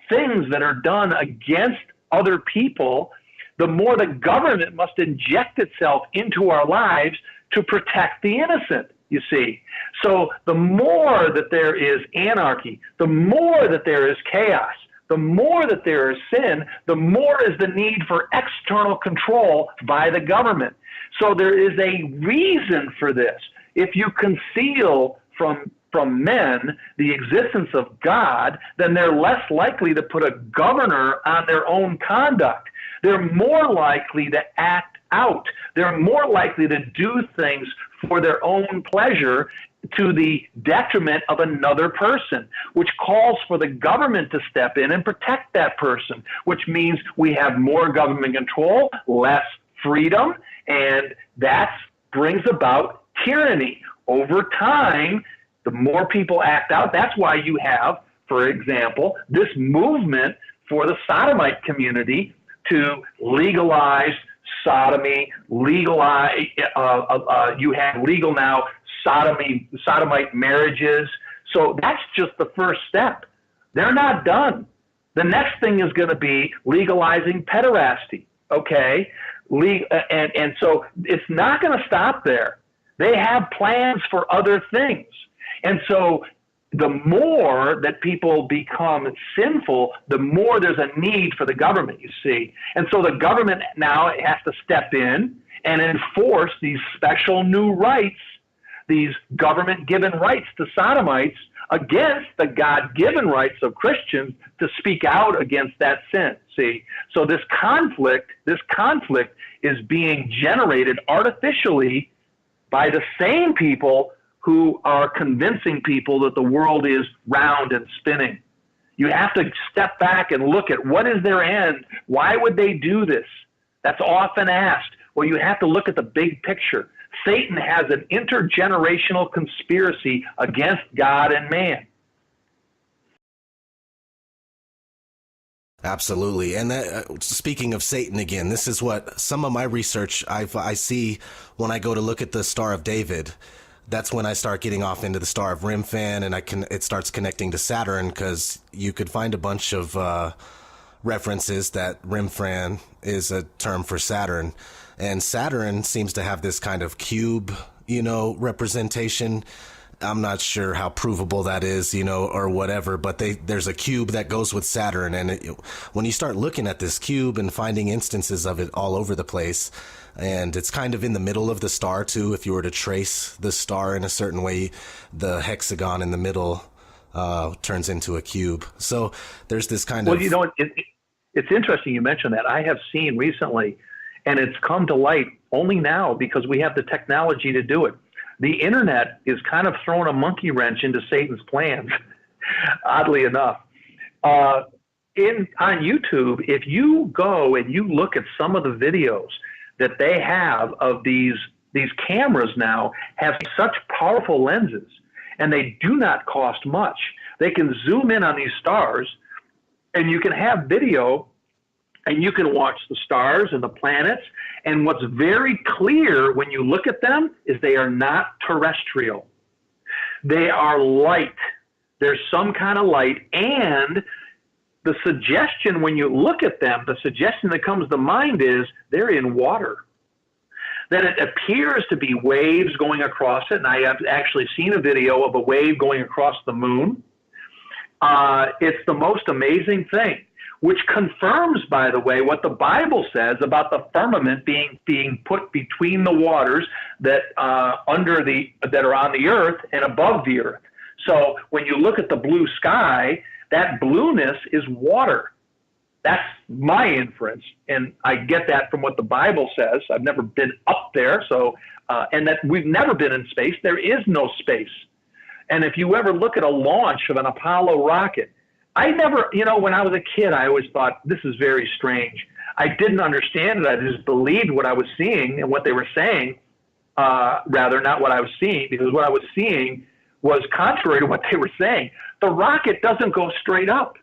things that are done against other people, the more the government must inject itself into our lives to protect the innocent, you see. So the more that there is anarchy, the more that there is chaos, the more that there is sin, the more is the need for external control by the government. So there is a reason for this. If you conceal from men the existence of God, then they're less likely to put a governor on their own conduct. They're more likely to act out. They're more likely to do things for their own pleasure to the detriment of another person, which calls for the government to step in and protect that person, which means we have more government control, less freedom, and that brings about tyranny. Over time, the more people act out, that's why you have, for example, this movement for the sodomite community to legalize sodomy, legalize, you have legal now sodomite marriages. So that's just the first step. They're not done. The next thing is going to be legalizing pederasty, okay? And so it's not going to stop there. They have plans for other things. And so the more that people become sinful, the more there's a need for the government, you see. And so the government now has to step in and enforce these special new rights, these government-given rights to sodomites against the God-given rights of Christians to speak out against that sin, see. So this conflict is being generated artificially by the same people who are convincing people that the world is round and spinning. You have to step back and look at what is their end? Why would they do this? That's often asked. Well, you have to look at the big picture. Satan has an intergenerational conspiracy against God and man. Absolutely. And speaking of Satan again, this is what some of my research I see when I go to look at the Star of David. That's when I start getting off into the Star of Remphan, and it starts connecting to Saturn, because you could find a bunch of references that Remphan is a term for Saturn. And Saturn seems to have this kind of cube, representation. I'm not sure how provable that is, or whatever, but there's a cube that goes with Saturn. And when you start looking at this cube and finding instances of it all over the place, and it's kind of in the middle of the star too, if you were to trace the star in a certain way, the hexagon in the middle turns into a cube. So there's this kind of... Well, it's interesting you mentioned that. I have seen recently, and it's come to light only now because we have the technology to do it. The internet is kind of throwing a monkey wrench into Satan's plans, oddly enough. On YouTube, if you go and you look at some of the videos that they have of these cameras now have such powerful lenses, and they do not cost much. They can zoom in on these stars, and you can have video, and you can watch the stars and the planets. And what's very clear when you look at them is they are not terrestrial. They are light. There's some kind of light. And the suggestion when you look at them, the suggestion that comes to mind is they're in water. That it appears to be waves going across it. And I have actually seen a video of a wave going across the moon. It's the most amazing thing, which confirms, by the way, what the Bible says about the firmament being put between the waters that are on the earth and above the earth. So when you look at the blue sky, that blueness is water. That's my inference, and I get that from what the Bible says. I've never been up there, and that we've never been in space. There is no space. And if you ever look at a launch of an Apollo rocket, I never, when I was a kid, I always thought, this is very strange. I didn't understand it. I just believed what I was seeing and what they were saying, rather not what I was seeing, because what I was seeing was contrary to what they were saying. The rocket doesn't go straight up.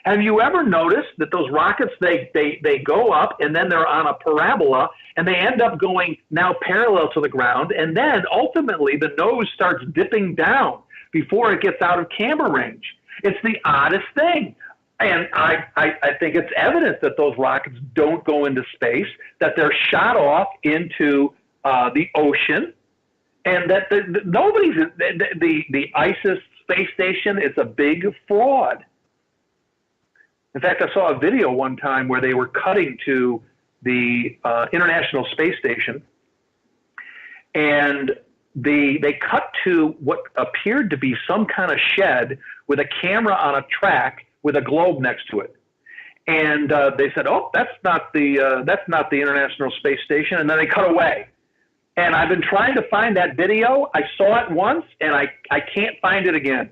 Have you ever noticed that those rockets, they go up and then they're on a parabola and they end up going now parallel to the ground, and then ultimately the nose starts dipping down before it gets out of camera range? It's the oddest thing. And I think it's evident that those rockets don't go into space, that they're shot off into the ocean, and that nobody's the ISIS space station. It's a big fraud. In fact, I saw a video one time where they were cutting to the International Space Station, and they cut to what appeared to be some kind of shed with a camera on a track with a globe next to it. And they said, "Oh, that's not the International Space Station," and then they cut away. And I've been trying to find that video. I saw it once, and I can't find it again.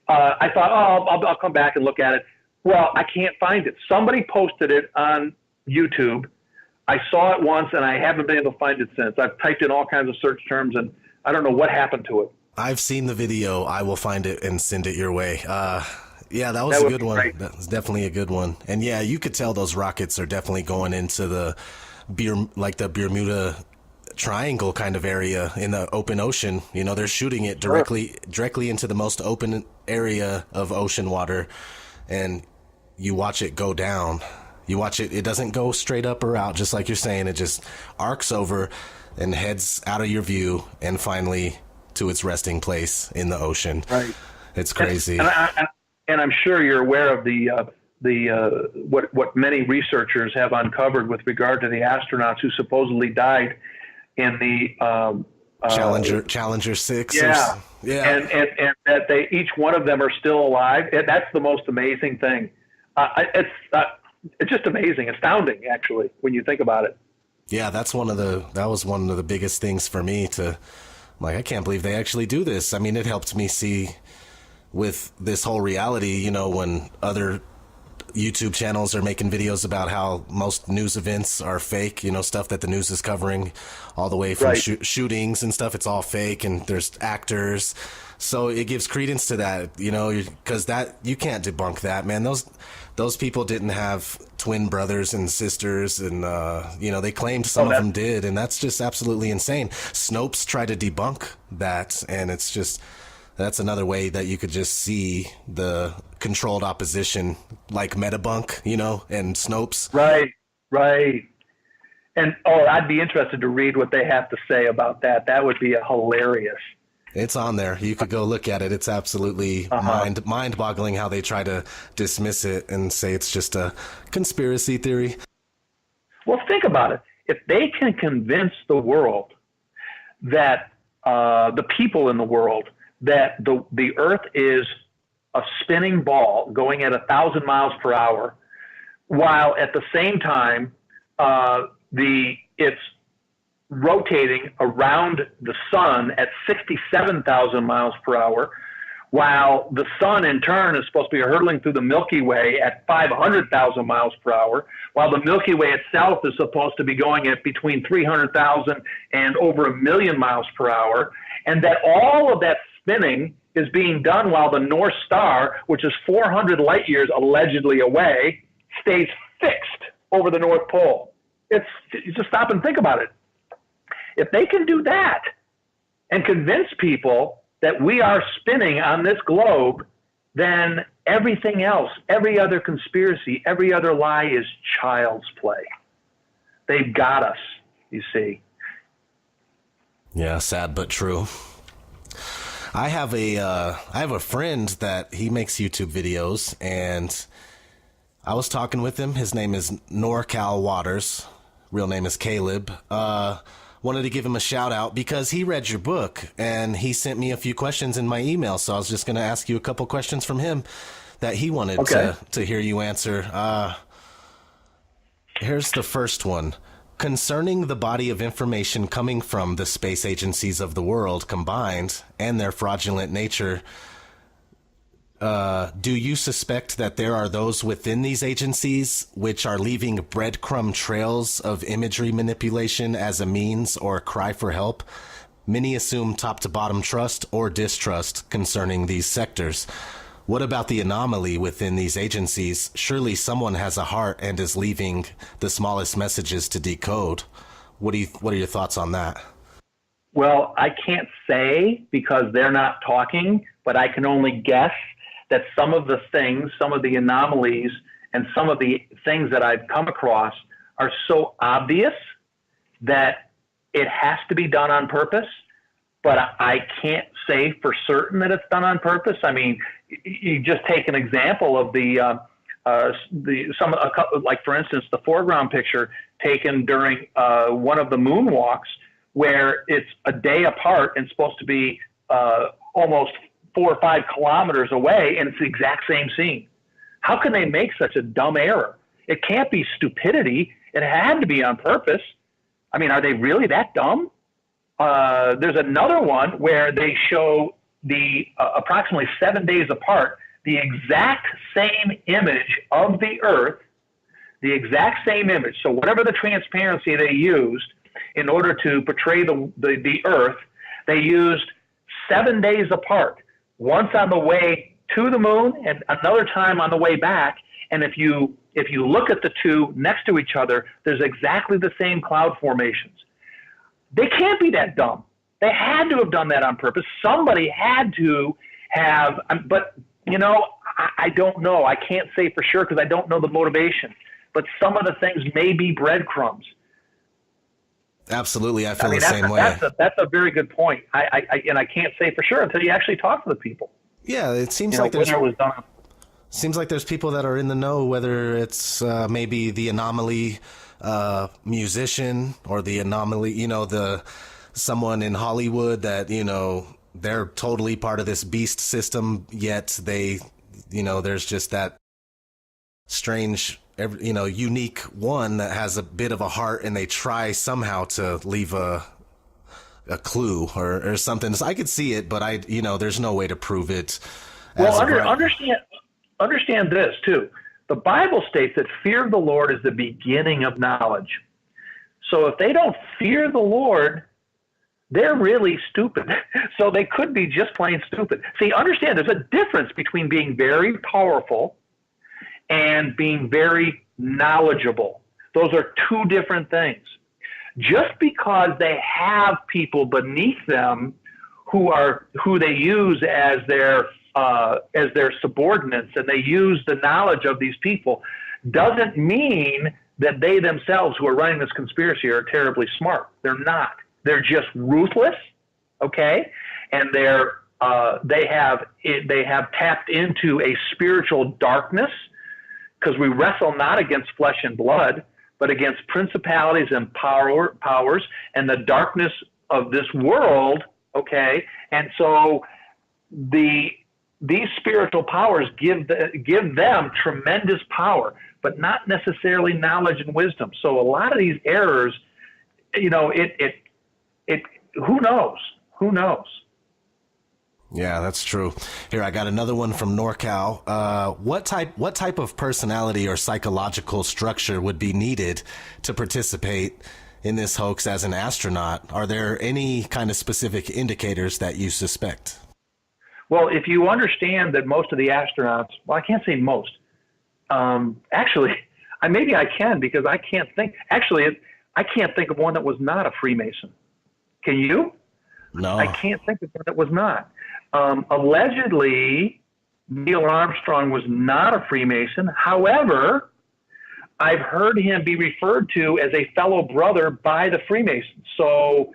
I thought, I'll come back and look at it. Well, I can't find it. Somebody posted it on YouTube. I saw it once, and I haven't been able to find it since. I've typed in all kinds of search terms, and I don't know what happened to it. I've seen the video. I will find it and send it your way. Yeah, that was a good one. Great. That was definitely a good one. And yeah, you could tell those rockets are definitely going into the Bermuda Triangle kind of area in the open ocean. You know, they're shooting it directly into the most open area of ocean water, and you watch it go down. You watch it, it doesn't go straight up or out, just like you're saying. It just arcs over and heads out of your view and finally to its resting place in the ocean. Right. It's crazy. And I'm sure you're aware of what many researchers have uncovered with regard to the astronauts who supposedly died in the Challenger 6. Yeah. Yeah. And that each one of them are still alive. That's the most amazing thing. It's just amazing, astounding, actually, when you think about it. Yeah, that was one of the biggest things for me I can't believe they actually do this. I mean, it helped me see with this whole reality, you know, when other YouTube channels are making videos about how most news events are fake, you know, stuff that the news is covering all the way from shootings and stuff. It's all fake, and there's actors. So it gives credence to that, you know, because you can't debunk that, man. Those people didn't have twin brothers and sisters, and you know, they claimed some of them did, and that's just absolutely insane. Snopes tried to debunk that, and that's another way that you could just see the controlled opposition, like Metabunk, you know, and Snopes. Right. And I'd be interested to read what they have to say about that. That would be hilarious. It's on there. You could go look at it. It's absolutely mind-boggling how they try to dismiss it and say it's just a conspiracy theory. Well, think about it. If they can convince the world that the people in the world that the Earth is a spinning ball going at 1,000 miles per hour, while at the same time it's rotating around the sun at 67,000 miles per hour, while the sun in turn is supposed to be hurtling through the Milky Way at 500,000 miles per hour, while the Milky Way itself is supposed to be going at between 300,000 and over 1 million miles per hour, and that all of that spinning is being done while the North Star, which is 400 light years allegedly away, stays fixed over the North Pole. You just stop and think about it. If they can do that and convince people that we are spinning on this globe, then everything else, every other conspiracy, every other lie is child's play. They've got us, you see. Yeah, sad but true. I have a friend that he makes YouTube videos, and I was talking with him. His name is NorCal Waters. Real name is Caleb. Wanted to give him a shout out because he read your book and he sent me a few questions in my email. So I was just going to ask you a couple questions from him that he wanted to hear you answer. Here's the first one. Concerning the body of information coming from the space agencies of the world combined and their fraudulent nature, do you suspect that there are those within these agencies which are leaving breadcrumb trails of imagery manipulation as a means or cry for help? Many assume top to bottom trust or distrust concerning these sectors. What about the anomaly within these agencies? Surely someone has a heart and is leaving the smallest messages to decode. What are your thoughts on that? Well, I can't say because they're not talking, but I can only guess that some of the things, some of the anomalies, and some of the things that I've come across are so obvious that it has to be done on purpose. but I can't say for certain that it's done on purpose. I mean, you just take an example of like for instance, the foreground picture taken during one of the moonwalks, where it's a day apart and supposed to be almost 4 or 5 kilometers away, and it's the exact same scene. How can they make such a dumb error? It can't be stupidity. It had to be on purpose. I mean, are they really that dumb? There's another one where they show the approximately 7 days apart, the exact same image of the Earth, the exact same image. So whatever the transparency they used in order to portray the Earth, they used 7 days apart, once on the way to the moon and another time on the way back. And if you look at the two next to each other, there's exactly the same cloud formations. They can't be that dumb. They had to have done that on purpose. Somebody had to have, but I don't know. I can't say for sure because I don't know the motivation. But some of the things may be breadcrumbs. Absolutely, I feel the same way. That's a very good point. I can't say for sure until you actually talk to the people. Yeah, it seems like there's people that are in the know, whether it's maybe the anomaly musician or the anomaly, someone in Hollywood that, they're totally part of this beast system, yet they, there's just that strange, unique one that has a bit of a heart, and they try somehow to leave a clue or something. So I could see it, but there's no way to prove it. Well, understand this too. The Bible states that fear of the Lord is the beginning of knowledge. So if they don't fear the Lord, they're really stupid. So they could be just plain stupid. See, understand there's a difference between being very powerful and being very knowledgeable. Those are two different things. Just because they have people beneath them who they use as their subordinates, and they use the knowledge of these people, doesn't mean that they themselves who are running this conspiracy are terribly smart. They're not. They're just ruthless, okay? And they have tapped into a spiritual darkness, because we wrestle not against flesh and blood, but against principalities and powers and the darkness of this world, okay? And so these spiritual powers give them tremendous power, but not necessarily knowledge and wisdom. So a lot of these errors, who knows? Who knows? Yeah, that's true. Here, I got another one from NorCal. What type of personality or psychological structure would be needed to participate in this hoax as an astronaut? Are there any kind of specific indicators that you suspect? Well, if you understand that most of the astronauts, well, I can't say most. Actually, maybe I can, because I can't think. Actually, I can't think of one that was not a Freemason. Can you? No. I can't think of one that was not. Allegedly, Neil Armstrong was not a Freemason. However, I've heard him be referred to as a fellow brother by the Freemasons. So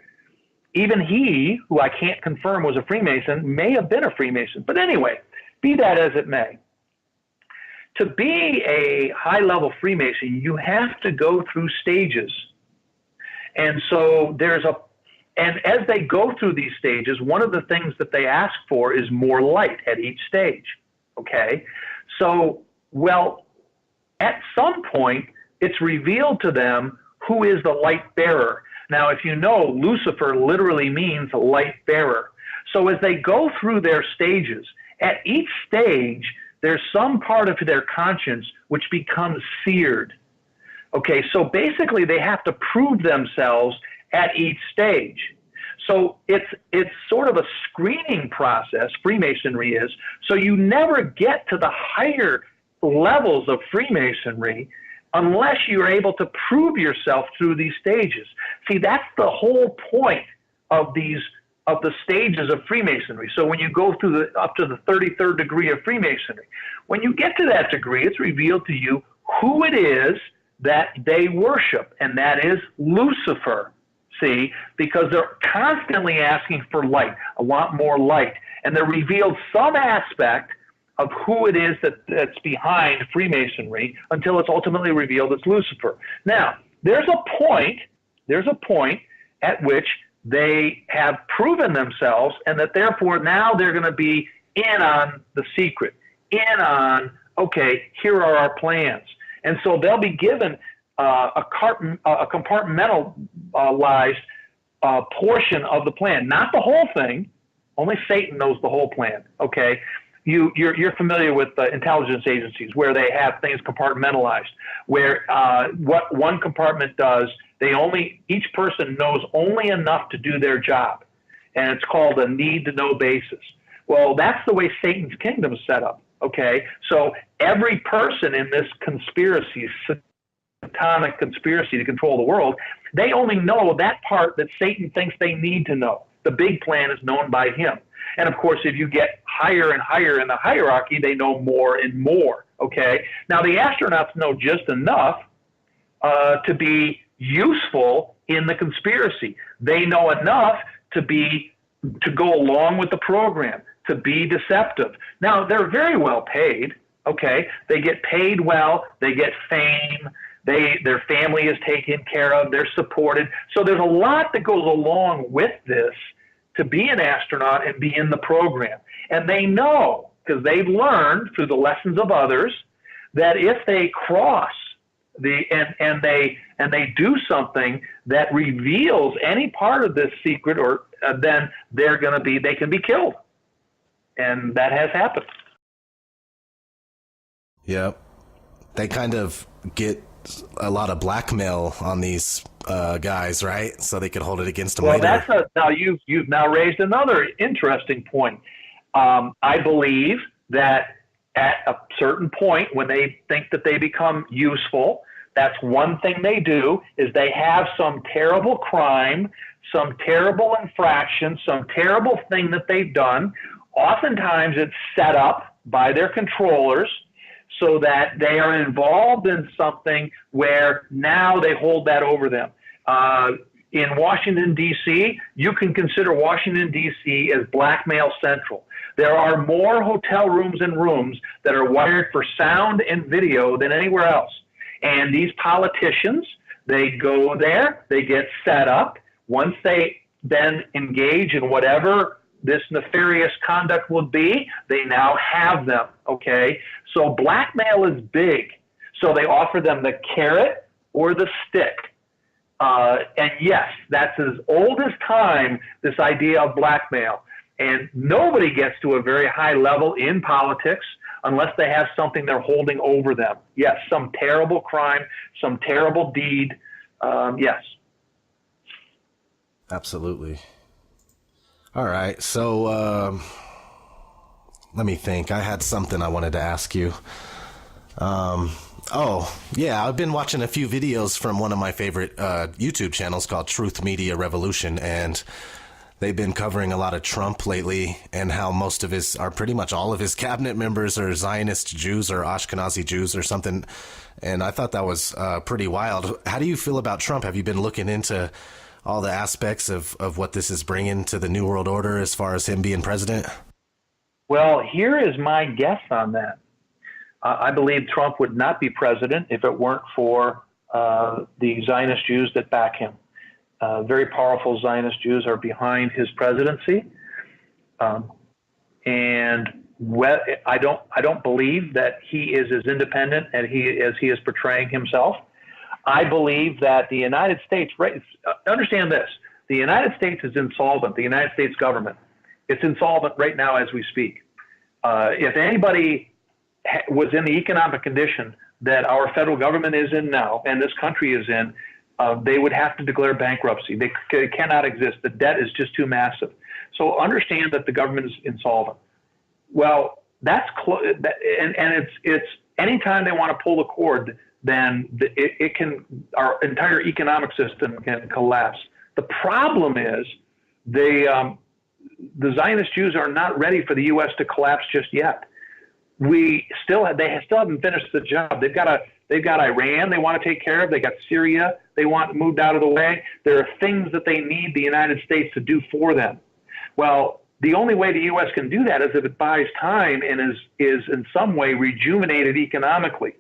even he, who I can't confirm was a Freemason, may have been a Freemason. But anyway, be that as it may, to be a high-level Freemason, you have to go through stages. And so and as they go through these stages, one of the things that they ask for is more light at each stage, okay? So, well, at some point, it's revealed to them who is the light bearer. Now, if you know, Lucifer literally means light bearer. So as they go through their stages, at each stage, there's some part of their conscience which becomes seared. Okay, so basically they have to prove themselves at each stage. So it's sort of a screening process, Freemasonry is, so you never get to the higher levels of Freemasonry unless you're able to prove yourself through these stages. See, that's the whole point of the stages of Freemasonry. So when you go through up to the 33rd degree of Freemasonry, when you get to that degree, it's revealed to you who it is that they worship, and that is Lucifer. see, because they're constantly asking for light, a lot more light. And they're revealed some aspect of who it is that's behind Freemasonry until it's ultimately revealed it's Lucifer. Now, there's a point at which they have proven themselves, and that therefore now they're going to be in on the secret, in on, okay, here are our plans. And so they'll be given a compartmentalized portion of the plan, not the whole thing. Only Satan knows the whole plan, okay? You're familiar with intelligence agencies where they have things compartmentalized, where what one compartment does, each person knows only enough to do their job, and it's called a need-to-know basis. Well, that's the way Satan's kingdom is set up, okay? So every person in this conspiracy, satanic conspiracy to control the world, they only know that part that Satan thinks they need to know. The big plan is known by him. And of course, if you get higher and higher in the hierarchy, they know more and more, okay? Now, the astronauts know just enough to be useful in the conspiracy. They know enough to go along with the program, to be deceptive. Now, they're very well paid, okay? They get paid well, they get fame, their family is taken care of, they're supported. So there's a lot that goes along with this to be an astronaut and be in the program. And they know, because they've learned through the lessons of others, that if they cross and they do something that reveals any part of this secret, or then they can be killed. And that has happened. Yep. They kind of get a lot of blackmail on these guys, right? So they could hold it against them later. Now you've now raised another interesting point. I believe that at a certain point, when they think that they become useful, that's one thing they do, is they have some terrible crime, some terrible infraction, some terrible thing that they've done. Oftentimes it's set up by their controllers so that they are involved in something where now they hold that over them. In Washington, D.C., you can consider Washington, D.C. as blackmail central. There are more hotel rooms and rooms that are wired for sound and video than anywhere else. And these politicians, they go there, they get set up. Once they then engage in whatever this nefarious conduct will be, they now have them, okay? So blackmail is big. So they offer them the carrot or the stick. And yes, that's as old as time, this idea of blackmail. And nobody gets to a very high level in politics unless they have something they're holding over them. Yes, some terrible crime, some terrible deed. Yes. Absolutely. All right. So let me think. I had something I wanted to ask you. Oh, yeah, I've been watching a few videos from one of my favorite YouTube channels called Truth Media Revolution, and they've been covering a lot of Trump lately and how most of pretty much all of his cabinet members are Zionist Jews or Ashkenazi Jews or something. And I thought that was pretty wild. How do you feel about Trump? Have you been looking into all the aspects of what this is bringing to the New World Order as far as him being president? Well, here is my guess on that. I believe Trump would not be president if it weren't for the Zionist Jews that back him. Very powerful Zionist Jews are behind his presidency. And I don't believe that he is as independent as he is portraying himself. I believe that the United States, understand this, the United States is insolvent, the United States government. It's insolvent right now as we speak. If anybody was in the economic condition that our federal government is in now, and this country is in, they would have to declare bankruptcy. They cannot exist. The debt is just too massive. So understand that the government is insolvent. Well, that's and it's anytime they want to pull the cord, then our entire economic system can collapse. The problem is the Zionist Jews are not ready for the U.S. to collapse just yet. They still haven't finished the job. They've got They've got Iran they want to take care of. They got Syria they want moved out of the way. There are things that they need the United States to do for them. Well, the only way the U.S. can do that is if it buys time and is in some way rejuvenated economically.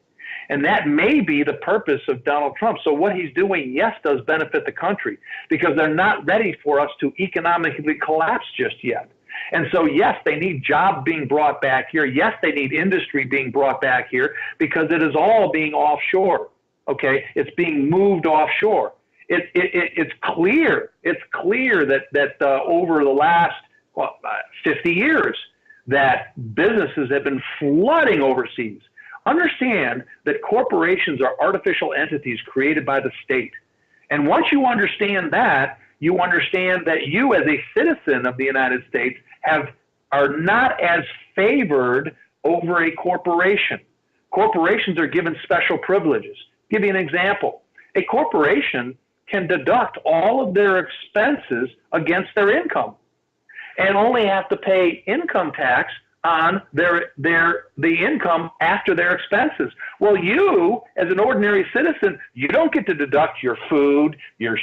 And that may be the purpose of Donald Trump. So what he's doing, yes, does benefit the country because they're not ready for us to economically collapse just yet. And so, yes, they need jobs being brought back here. Yes, they need industry being brought back here because it is all being offshore. Okay, it's being moved offshore. It's clear. It's clear that over the last 50 years that businesses have been flooding overseas. Understand that corporations are artificial entities created by the state. And once you understand that, you understand that you as a citizen of the United States are not as favored over a corporation. Corporations are given special privileges. Give you an example. A corporation can deduct all of their expenses against their income and only have to pay income tax on the income after their expenses. Well, you, as an ordinary citizen, you don't get to deduct your food, your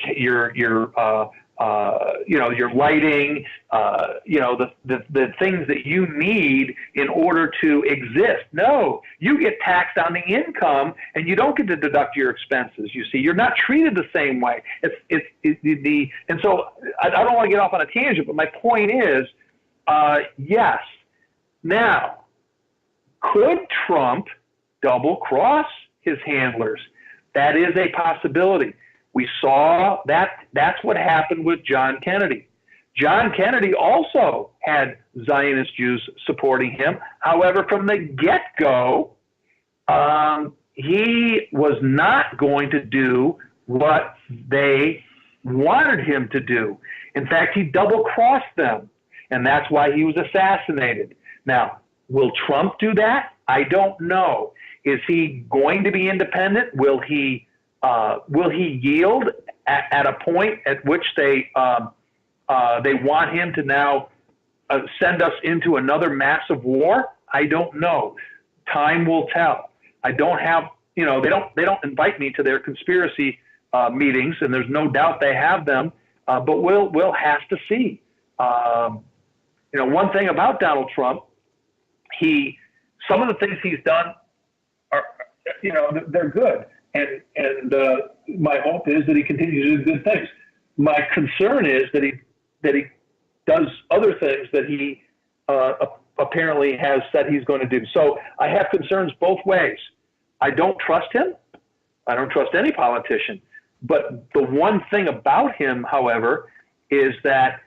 lighting, the things that you need in order to exist. No, you get taxed on the income, and you don't get to deduct your expenses. You see, you're not treated the same way. And so I don't want to get off on a tangent, but my point is, yes. Now, could Trump double cross his handlers? That is a possibility. We saw that. That's what happened with John Kennedy. John Kennedy also had Zionist Jews supporting him. However, from the get-go, he was not going to do what they wanted him to do. In fact, he double-crossed them, and that's why he was assassinated. Now, will Trump do that? I don't know. Is he going to be independent? Will he yield at a point at which they want him to now send us into another massive war? I don't know. Time will tell. I don't have, they don't invite me to their conspiracy meetings, and there's no doubt they have them. But we'll have to see. One thing about Donald Trump, some of the things he's done are, they're good. And my hope is that he continues to do good things. My concern is that he does other things that he apparently has said he's going to do. So I have concerns both ways. I don't trust him. I don't trust any politician. But the one thing about him, however, is that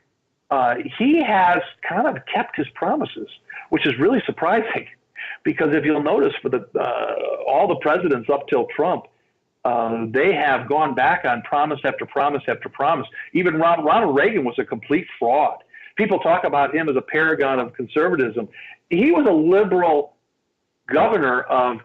he has kind of kept his promises, which is really surprising. Because if you'll notice, for all the presidents up till Trump, they have gone back on promise after promise after promise. Even Ronald Reagan was a complete fraud. People talk about him as a paragon of conservatism. He was a liberal governor of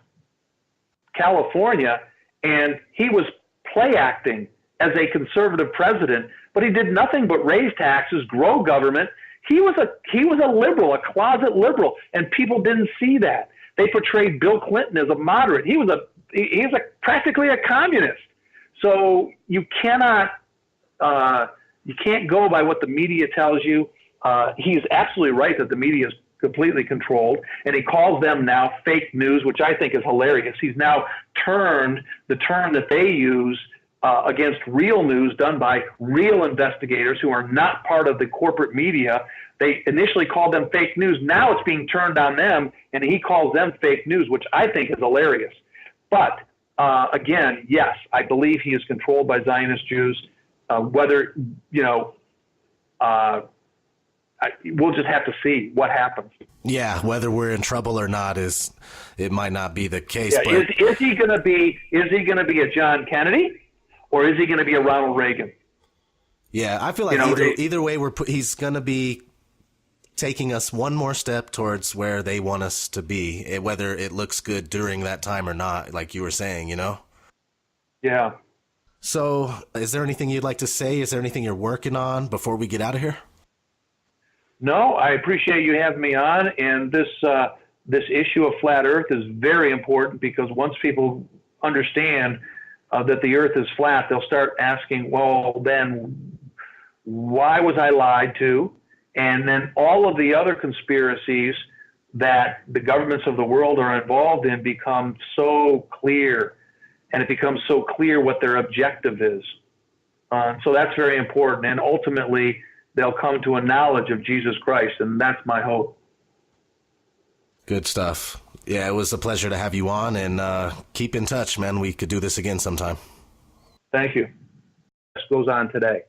California, and he was play acting as a conservative president, but he did nothing but raise taxes, grow government. He was a liberal, a closet liberal, and people didn't see that. They portrayed Bill Clinton as a moderate. He was practically a communist. So you can't go by what the media tells you. He's absolutely right that the media is completely controlled, and he calls them now fake news, which I think is hilarious. He's now turned the term that they use against real news done by real investigators who are not part of the corporate media. They initially called them fake news. Now it's being turned on them, and he calls them fake news, which I think is hilarious. But again, yes, I believe he is controlled by Zionist Jews. We'll just have to see what happens. Yeah, whether we're in trouble or not it might not be the case. Yeah, but is he going to be a John Kennedy, or is he going to be a Ronald Reagan? Yeah, I feel like either way he's going to be taking us one more step towards where they want us to be, whether it looks good during that time or not, like you were saying, Yeah. So is there anything you'd like to say? Is there anything you're working on before we get out of here? No, I appreciate you having me on, and this issue of flat Earth is very important because once people understand that the earth is flat, they'll start asking, well, then why was I lied to? And then all of the other conspiracies that the governments of the world are involved in become so clear, and it becomes so clear what their objective is. So that's very important. And ultimately, they'll come to a knowledge of Jesus Christ, and that's my hope. Good stuff. Yeah, it was a pleasure to have you on, and keep in touch, man. We could do this again sometime. Thank you. This goes on today.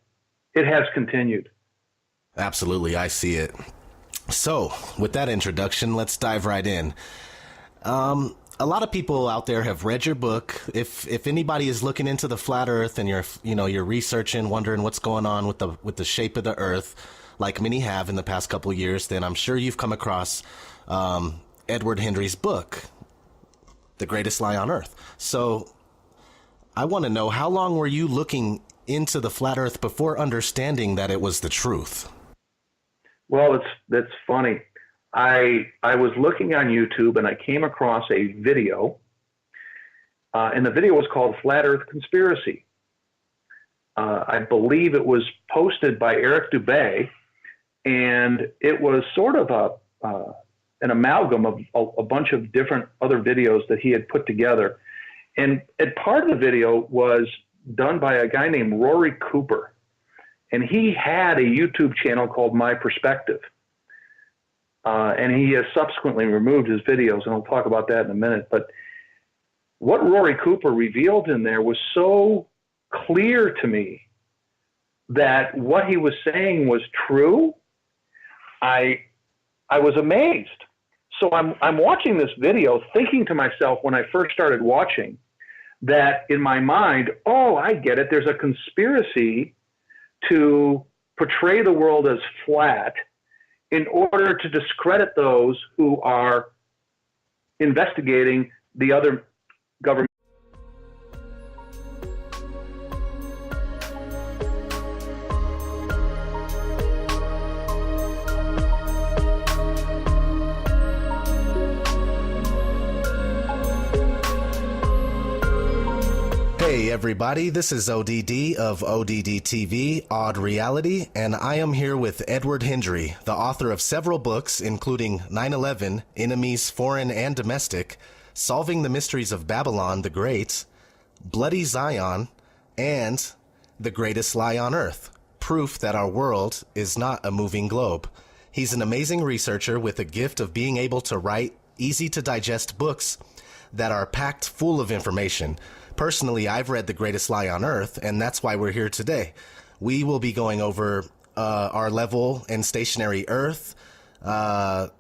It has continued. Absolutely, I see it. So, with that introduction, let's dive right in. A lot of people out there have read your book. If anybody is looking into the flat Earth and you're researching, wondering what's going on with the shape of the Earth, like many have in the past couple of years, then I'm sure you've come across Edward Hendrie's book, The Greatest Lie on Earth. So, I want to know, how long were you looking into the flat Earth before understanding that it was the truth? Well, that's funny. I was looking on YouTube and I came across a video, and the video was called Flat Earth Conspiracy. I believe it was posted by Eric Dubay, and it was sort of an amalgam of a bunch of different other videos that he had put together. And part of the video was done by a guy named Rory Cooper. And he had a YouTube channel called My Perspective. And he has subsequently removed his videos, and I'll talk about that in a minute. But what Rory Cooper revealed in there was so clear to me that what he was saying was true. I was amazed. So I'm watching this video thinking to myself when I first started watching that in my mind, oh, I get it. There's a conspiracy to portray the world as flat in order to discredit those who are investigating the other government. Hey everybody, this is ODD of ODD TV, Odd Reality, and I am here with Edward Hendrie, the author of several books, including 9/11, Enemies Foreign and Domestic, Solving the Mysteries of Babylon the Great, Bloody Zion, and The Greatest Lie on Earth, proof that our world is not a moving globe. He's an amazing researcher with a gift of being able to write easy-to-digest books that are packed full of information. Personally, I've read The Greatest Lie on Earth, and that's why we're here today. We will be going over our level and stationary Earth, the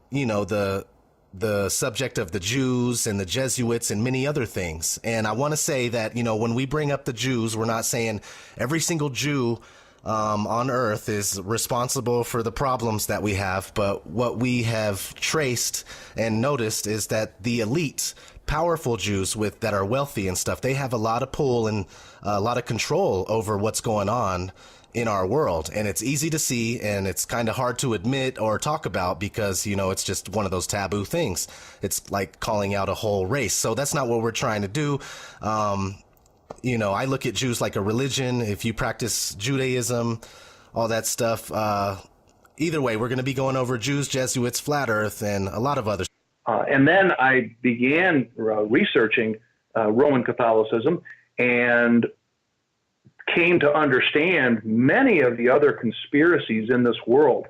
subject of the Jews and the Jesuits and many other things. And I want to say that, when we bring up the Jews, we're not saying every single Jew on Earth is responsible for the problems that we have, but what we have traced and noticed is that the elite, powerful Jews that are wealthy and stuff, they have a lot of pull and a lot of control over what's going on in our world. And it's easy to see, and it's kind of hard to admit or talk about because, it's just one of those taboo things. It's like calling out a whole race. So that's not what we're trying to do. I look at Jews like a religion. If you practice Judaism, all that stuff, either way, we're going to be going over Jews, Jesuits, flat Earth, and a lot of other. And then I began researching Roman Catholicism and came to understand many of the other conspiracies in this world.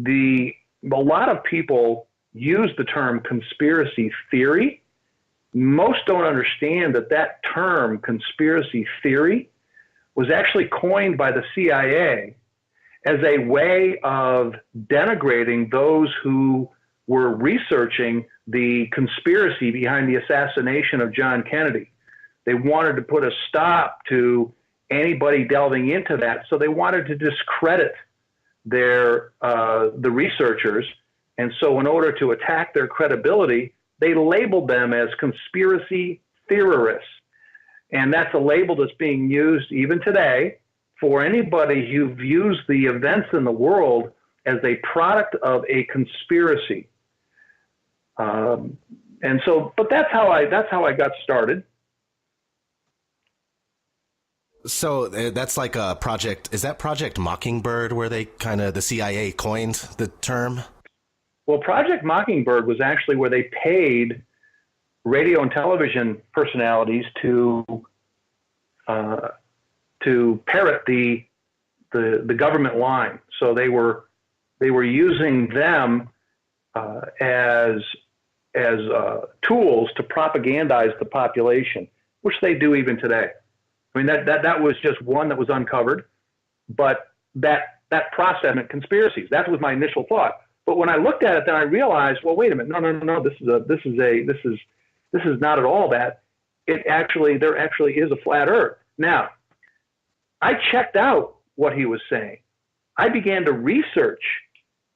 A lot of people use the term conspiracy theory. Most don't understand that term, conspiracy theory, was actually coined by the CIA as a way of denigrating those who were researching the conspiracy behind the assassination of John Kennedy. They wanted to put a stop to anybody delving into that, so they wanted to discredit the researchers. And so in order to attack their credibility, they labeled them as conspiracy theorists. And that's a label that's being used even today for anybody who views the events in the world as a product of a conspiracy. But that's how I got started. So that's like a project. Is that Project Mockingbird where they kind of, the CIA coined the term? Well, Project Mockingbird was actually where they paid radio and television personalities to parrot the government line. So they were using them as tools to propagandize the population, which they do even today. I mean, that was just one that was uncovered, but that process meant conspiracies. That was my initial thought. But when I looked at it, then I realized, well, wait a minute, no, this is not at all that. There actually is a flat Earth. Now, I checked out what he was saying. I began to research,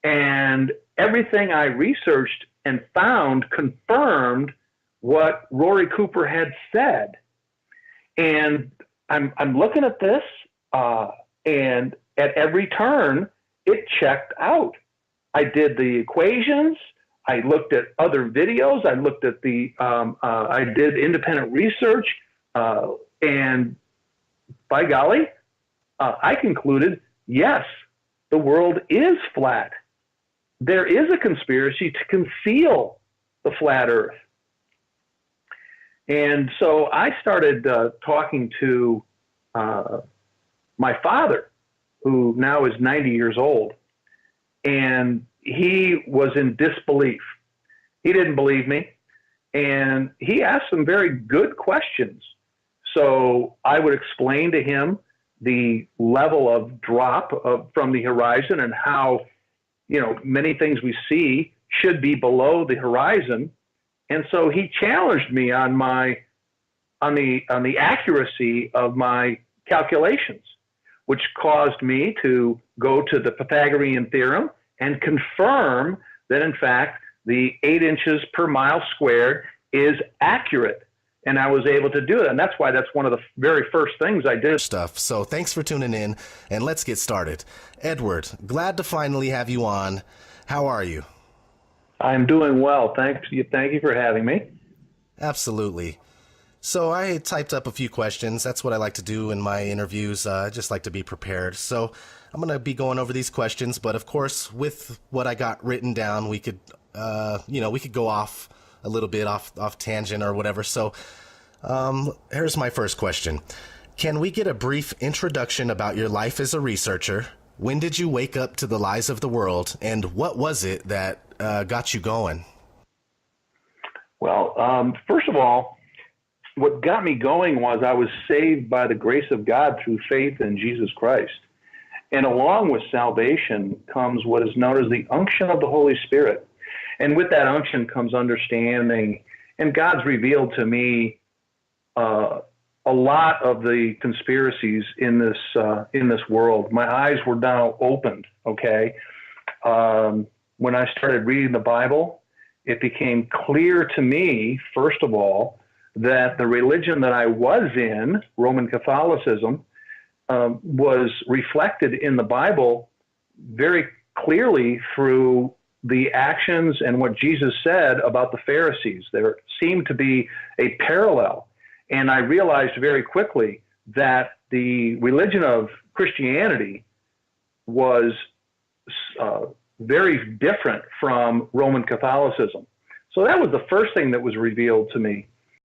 and everything I researched and found confirmed what Rory Cooper had said. And I'm looking at this, and at every turn, it checked out. I did the equations. I looked at other videos. I looked at I did independent research, and by golly, I concluded, yes, the world is flat. There is a conspiracy to conceal the flat Earth. And so I started talking to my father, who now is 90 years old, and he was in disbelief. He didn't believe me, and he asked some very good questions. So I would explain to him the level of drop from the horizon and how, many things we see should be below the horizon. And so he challenged me on the accuracy of my calculations, which caused me to go to the Pythagorean theorem and confirm that, in fact, the 8 inches per mile squared is accurate. And I was able to do it. And that's why that's one of the very first things I did. So thanks for tuning in, and let's get started. Edward, glad to finally have you on. How are you? I'm doing well. Thank you for having me. Absolutely. So I typed up a few questions. That's what I like to do in my interviews. I just like to be prepared. So I'm going to be going over these questions, but of course, with what I got written down, we could go off a little bit off tangent or whatever. So here's my first question. Can we get a brief introduction about your life as a researcher? When did you wake up to the lies of the world, and what was it that got you going? Well, first of all, what got me going was I was saved by the grace of God through faith in Jesus Christ. And along with salvation comes what is known as the unction of the Holy Spirit. And with that unction comes understanding. And God's revealed to me a lot of the conspiracies in this world. My eyes were now opened. Okay, when I started reading the Bible, it became clear to me, first of all, that the religion that I was in, Roman Catholicism, was reflected in the Bible very clearly through the actions and what Jesus said about the Pharisees. There seemed to be a parallel. And I realized very quickly that the religion of Christianity was very different from Roman Catholicism. So that was the first thing that was revealed to me.